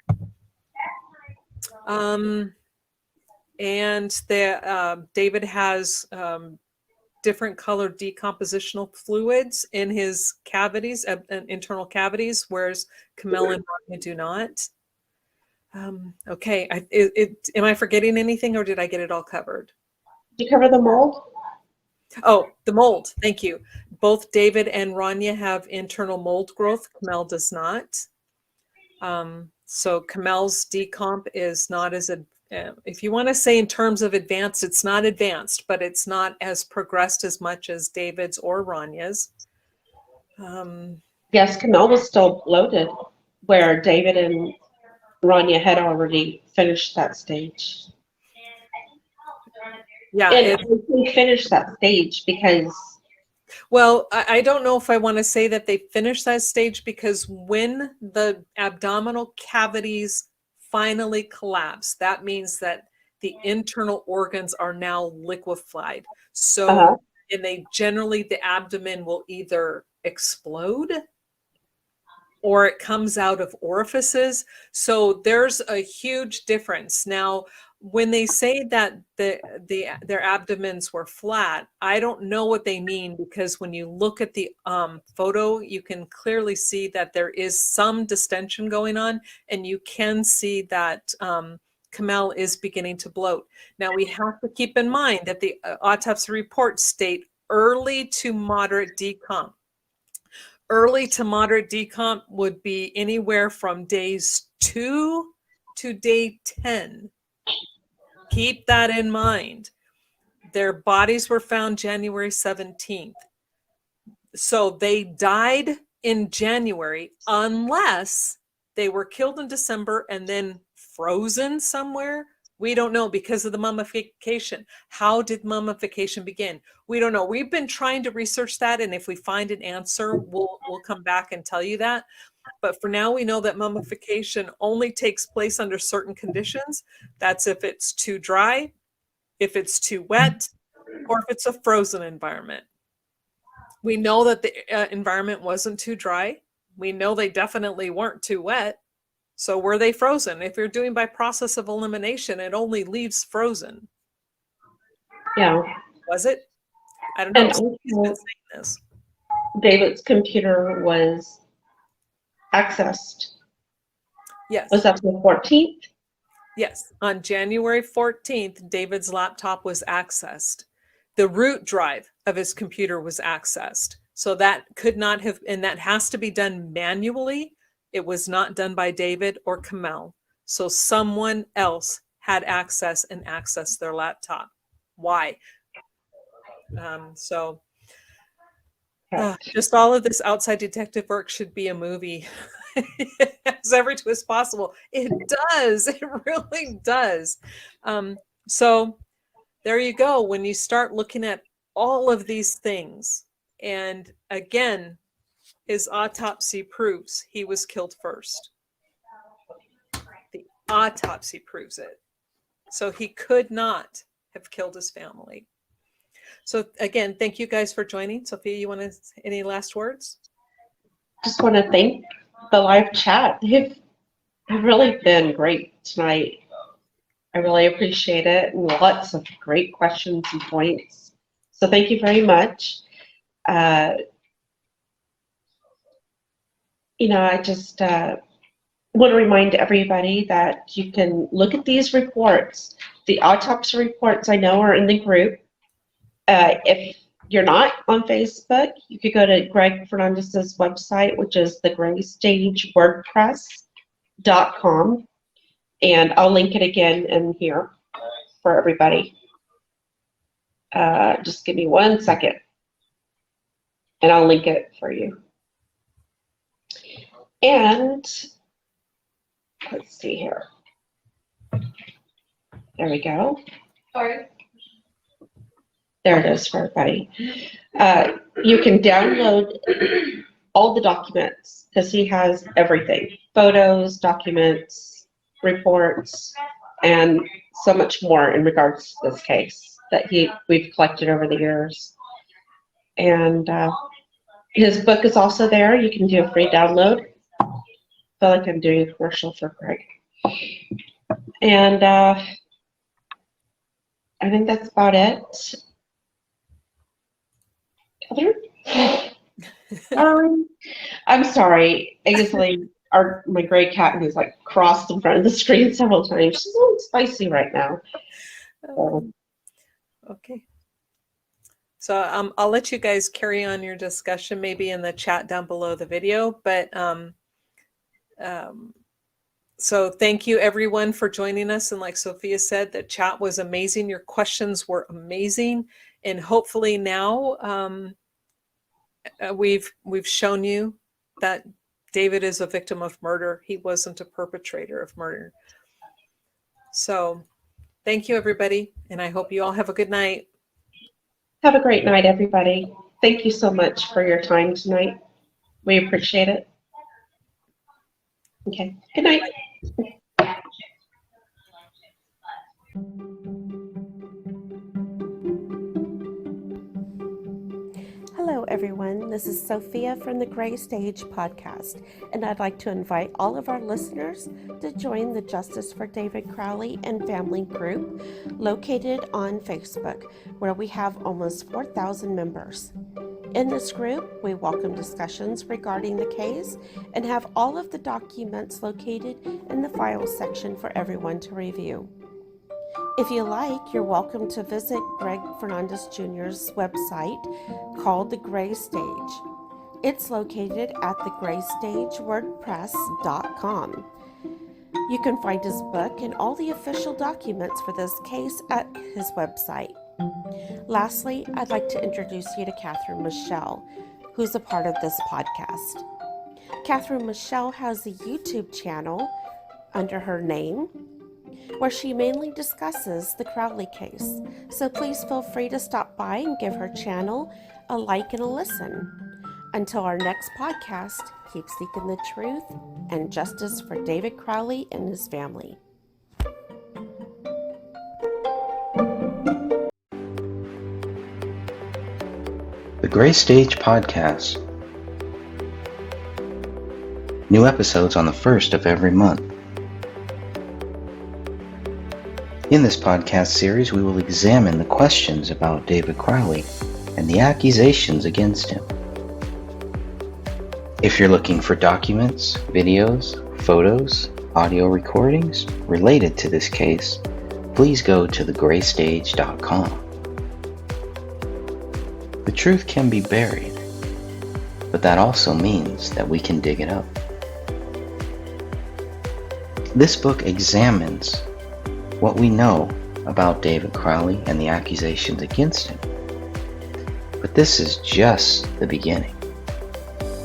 And David has different colored decompositional fluids in his cavities, internal cavities, whereas Kamel and Rania do not. Okay, am I forgetting anything, or did I get it all covered? Did you cover the mold? Oh, the mold. Thank you. Both David and Rania have internal mold growth. Kamel does not. So Kamel's decomp is not as if you want to say in terms of advanced, it's not advanced, but it's not as progressed as much as David's or Rania's. Yes, Camille was still bloated, where David and Rania had already finished that stage. Yeah, And we finished that stage because well, I don't know if I want to say that they finished that stage, because when the abdominal cavities finally collapse, that means that the internal organs are now liquefied. So, and they generally, the abdomen will either explode or it comes out of orifices. So there's a huge difference. Now, when they say that their abdomens were flat, I don't know what they mean, because when you look at the photo, you can clearly see that there is some distension going on, and you can see that Kamel is beginning to bloat. Now, we have to keep in mind that the autopsy reports state early to moderate decomp. Early to moderate decomp would be anywhere from days 2 to day 10. Keep that in mind. Their bodies were found January 17th. So they died in January, unless they were killed in December and then frozen somewhere. We don't know, because of the mummification. How did mummification begin? We don't know. We've been trying to research that, and if we find an answer, we'll come back and tell you that. But for now, we know that mummification only takes place under certain conditions. That's if it's too dry, if it's too wet, or if it's a frozen environment. We know that the environment wasn't too dry. We know they definitely weren't too wet. So were they frozen? If you're doing by process of elimination, it only leaves frozen. yeah. Was it? I don't know. And Somebody's been also, saying this. David's computer was accessed. Yes. Was that the 14th? Yes. On January 14th, David's laptop was accessed. The root drive of his computer was accessed. So that could not have, and that has to be done manually. It was not done by David or Kamel. So someone else had access and accessed their laptop. Why? Just all of this outside detective work should be a movie. As every twist possible. It does. It really does. So there you go. When you start looking at all of these things, and again, his autopsy proves he was killed first. The autopsy proves it. So he could not have killed his family. So again, thank you guys for joining. Sophia, you want to any last words? Just want to thank the live chat. They've really been great tonight. I really appreciate it, and lots of great questions and points. So thank you very much. I just want to remind everybody that you can look at these reports. The autopsy reports I know are in the group. If you're not on Facebook, you could go to Greg Fernandez's website, which is thegraystagewordpress.com, and I'll link it again in here for everybody. Just give me 1 second, and I'll link it for you. And let's see here. There we go. Sorry. There it is for everybody. You can download all the documents, because he has everything. Photos, documents, reports, and so much more in regards to this case that we've collected over the years. And his book is also there. You can do a free download. I feel like I'm doing a commercial for Greg. And I think that's about it. I'm sorry. I guess my gray cat has like crossed in front of the screen several times. She's a little spicy right now. Okay. So I'll let you guys carry on your discussion maybe in the chat down below the video. But so thank you everyone for joining us. And like Sophia said, the chat was amazing. Your questions were amazing. And hopefully now we've shown you that David is a victim of murder. He wasn't a perpetrator of murder. So thank you, everybody, and I hope you all have a good night. Have a great night, everybody. Thank you so much for your time tonight. We appreciate it. Okay, good night. Hello, everyone. This is Sophia from the Gray Stage podcast, and I'd like to invite all of our listeners to join the Justice for David Crowley and Family group located on Facebook, where we have almost 4,000 members. In this group, we welcome discussions regarding the case and have all of the documents located in the files section for everyone to review. If you like, you're welcome to visit Greg Fernandez Jr.'s website called The Gray Stage. It's located at thegraystagewordpress.com. You can find his book and all the official documents for this case at his website. Lastly, I'd like to introduce you to Catherine Michele, who's a part of this podcast. Catherine Michele has a YouTube channel under her name, where she mainly discusses the Crowley case. So please feel free to stop by and give her channel a like and a listen. Until our next podcast, keep seeking the truth and justice for David Crowley and his family. The Gray Stage Podcast. New episodes on the 1st of every month. In this podcast series, we will examine the questions about David Crowley and the accusations against him. If you're looking for documents, videos, photos, audio recordings related to this case, please go to thegraystage.com. The truth can be buried, but that also means that we can dig it up. This book examines what we know about David Crowley and the accusations against him. But this is just the beginning.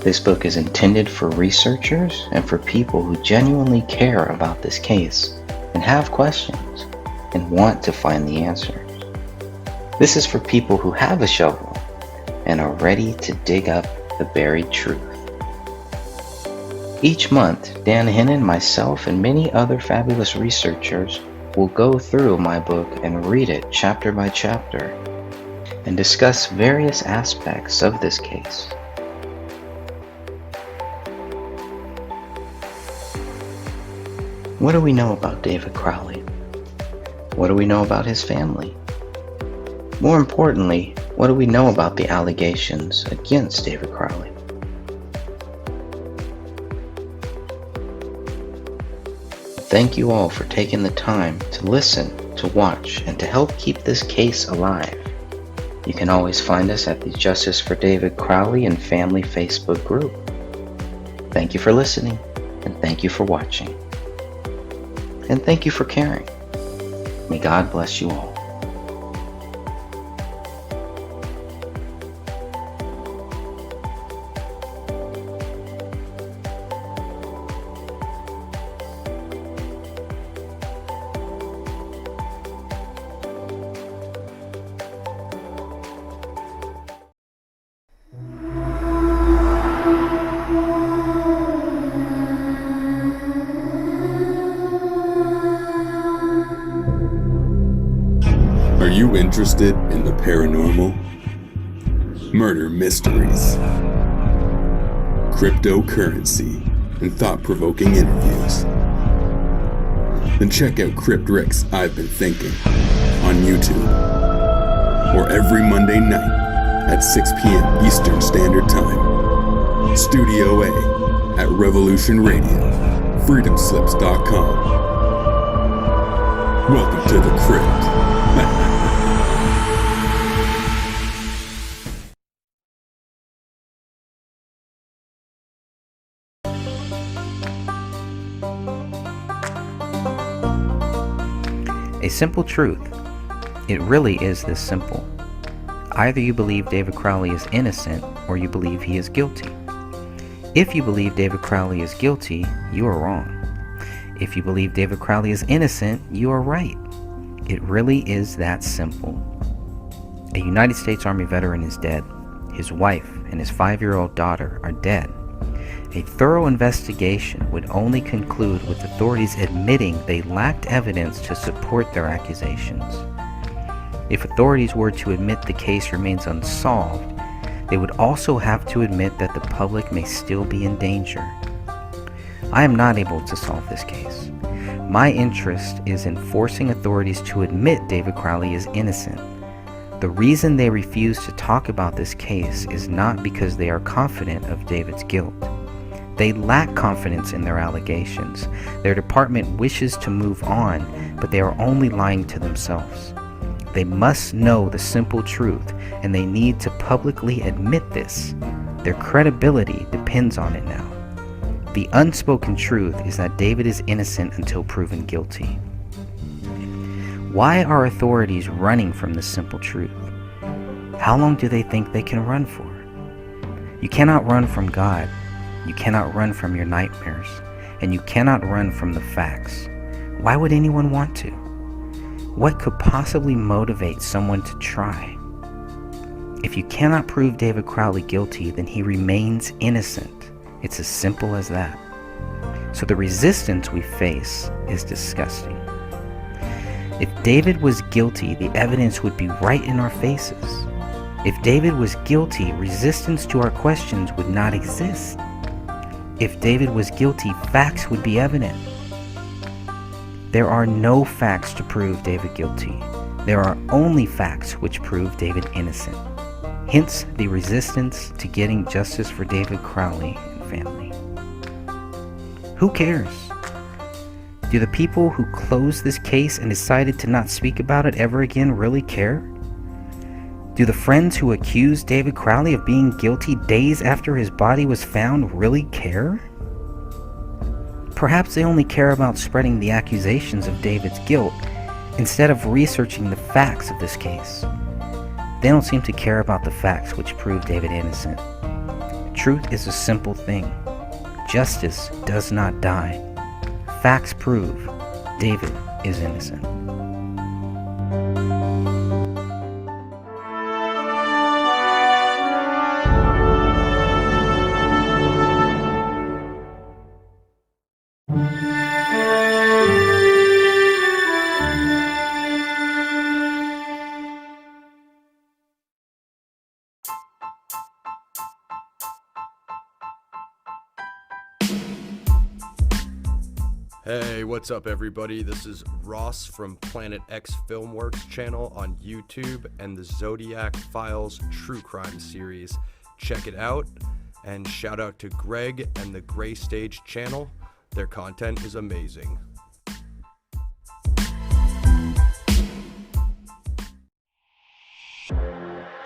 This book is intended for researchers and for people who genuinely care about this case and have questions and want to find the answers. This is for people who have a shovel and are ready to dig up the buried truth. Each month, Dan Hennon, myself, and many other fabulous researchers will go through my book and read it chapter by chapter and discuss various aspects of this case. What do we know about David Crowley? What do we know about his family? More importantly, what do we know about the allegations against David Crowley? Thank you all for taking the time to listen, to watch, and to help keep this case alive. You can always find us at the Justice for David Crowley and Family Facebook group. Thank you for listening, and thank you for watching. And thank you for caring. May God bless you all. Are you interested in the paranormal, murder mysteries, cryptocurrency, and thought-provoking interviews? Then check out Crypt Rick's I've Been Thinking on YouTube, or every Monday night at 6 p.m. Eastern Standard Time. Studio A at Revolution Radio, freedomslips.com. Welcome to the Crypt. A simple truth. It really is this simple. Either you believe David Crowley is innocent or you believe he is guilty. If you believe David Crowley is guilty, you are wrong. If you believe David Crowley is innocent, you are right. It really is that simple. A United States Army veteran is dead. His wife and his 5-year-old daughter are dead. A thorough investigation would only conclude with authorities admitting they lacked evidence to support their accusations. If authorities were to admit the case remains unsolved, they would also have to admit that the public may still be in danger. I am not able to solve this case. My interest is in forcing authorities to admit David Crowley is innocent. The reason they refuse to talk about this case is not because they are confident of David's guilt. They lack confidence in their allegations. Their department wishes to move on, but they are only lying to themselves. They must know the simple truth, and they need to publicly admit this. Their credibility depends on it now. The unspoken truth is that David is innocent until proven guilty. Why are authorities running from this simple truth? How long do they think they can run for? You cannot run from God. You cannot run from your nightmares. And you cannot run from the facts. Why would anyone want to? What could possibly motivate someone to try? If you cannot prove David Crowley guilty, then he remains innocent. It's as simple as that. So the resistance we face is disgusting. If David was guilty, the evidence would be right in our faces. If David was guilty, resistance to our questions would not exist. If David was guilty, facts would be evident. There are no facts to prove David guilty. There are only facts which prove David innocent. Hence the resistance to getting justice for David Crowley and family. Who cares? Do the people who closed this case and decided to not speak about it ever again really care? Do the friends who accused David Crowley of being guilty days after his body was found really care? Perhaps they only care about spreading the accusations of David's guilt instead of researching the facts of this case. They don't seem to care about the facts which prove David innocent. Truth is a simple thing. Justice does not die. Facts prove David is innocent. Hey, what's up everybody? This is Ross from Planet X Filmworks channel on YouTube and the Zodiac Files True Crime series. Check it out, and shout out to Greg and the Gray Stage channel. Their content is amazing.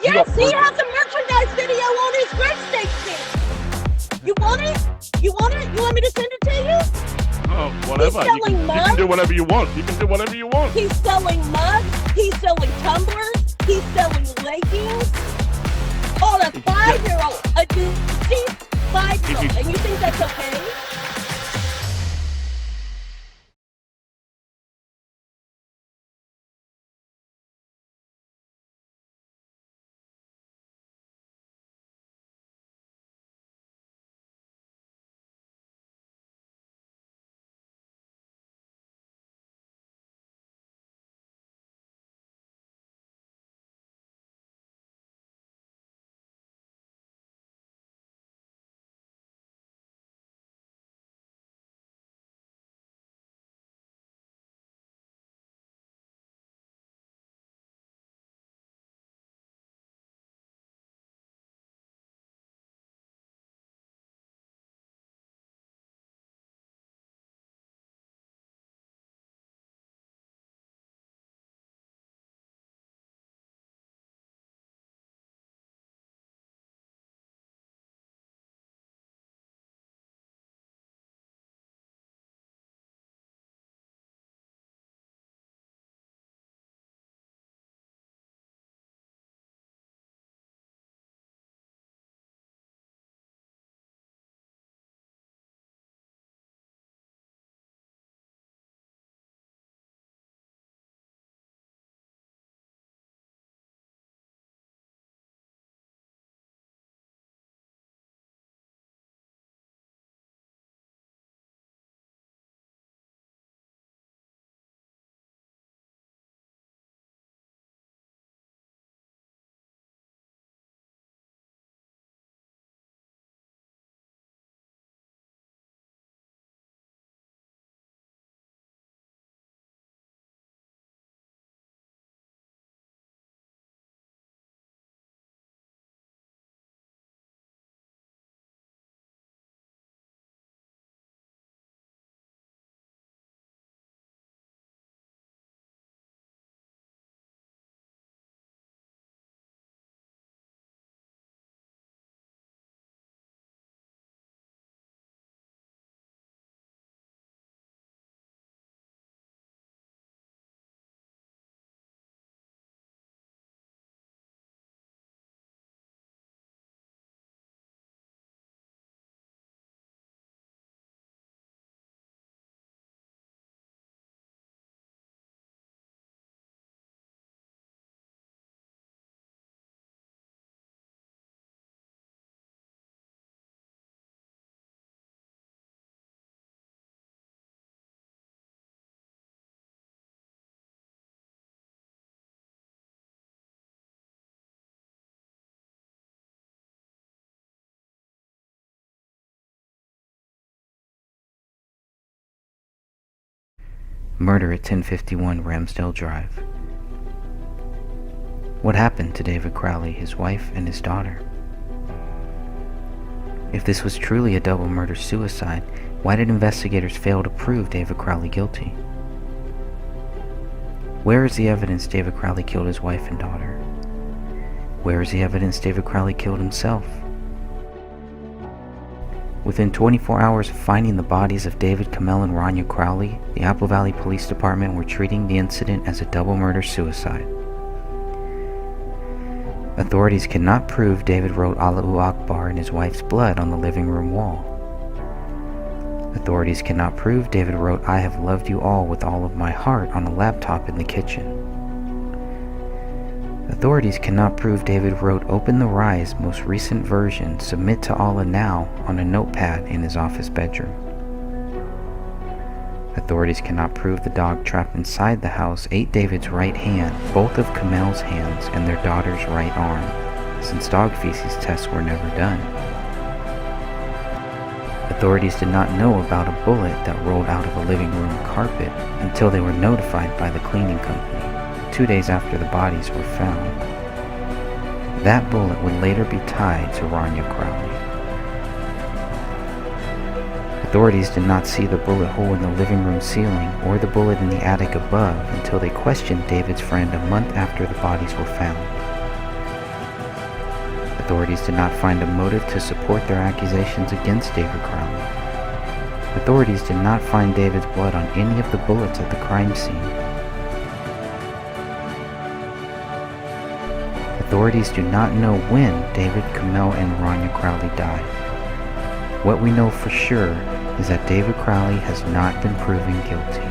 Yes, he has a merchandise video on his Gray Stage channel. You want it? You want it? You want me to send it to you? Oh, whatever. He's selling mugs. You can do whatever you want. You can do whatever you want. He's selling mugs. He's selling tumblers. He's selling leggings. On a 5-year-old, a deceased 5-year-old. And you think that's okay? Murder at 1051 Ramsdale Drive. What happened to David Crowley, his wife, and his daughter? If this was truly a double murder-suicide, why did investigators fail to prove David Crowley guilty? Where is the evidence David Crowley killed his wife and daughter? Where is the evidence David Crowley killed himself? Within 24 hours of finding the bodies of David Kamel and Rania Crowley, the Apple Valley Police Department were treating the incident as a double murder-suicide. Authorities cannot prove David wrote Allahu Akbar in his wife's blood on the living room wall. Authorities cannot prove David wrote I have loved you all with all of my heart on a laptop in the kitchen. Authorities cannot prove David wrote Open the Rise most recent version Submit to Allah Now on a notepad in his office bedroom. Authorities cannot prove the dog trapped inside the house ate David's right hand, both of Kamel's hands, and their daughter's right arm, since dog feces tests were never done. Authorities did not know about a bullet that rolled out of a living room carpet until they were notified by the cleaning company, 2 days after the bodies were found. That bullet would later be tied to Rania Crowley. Authorities did not see the bullet hole in the living room ceiling or the bullet in the attic above until they questioned David's friend a month after the bodies were found. Authorities did not find a motive to support their accusations against David Crowley. Authorities did not find David's blood on any of the bullets at the crime scene. Authorities do not know when David, Kamel, and Rania Crowley died. What we know for sure is that David Crowley has not been proven guilty.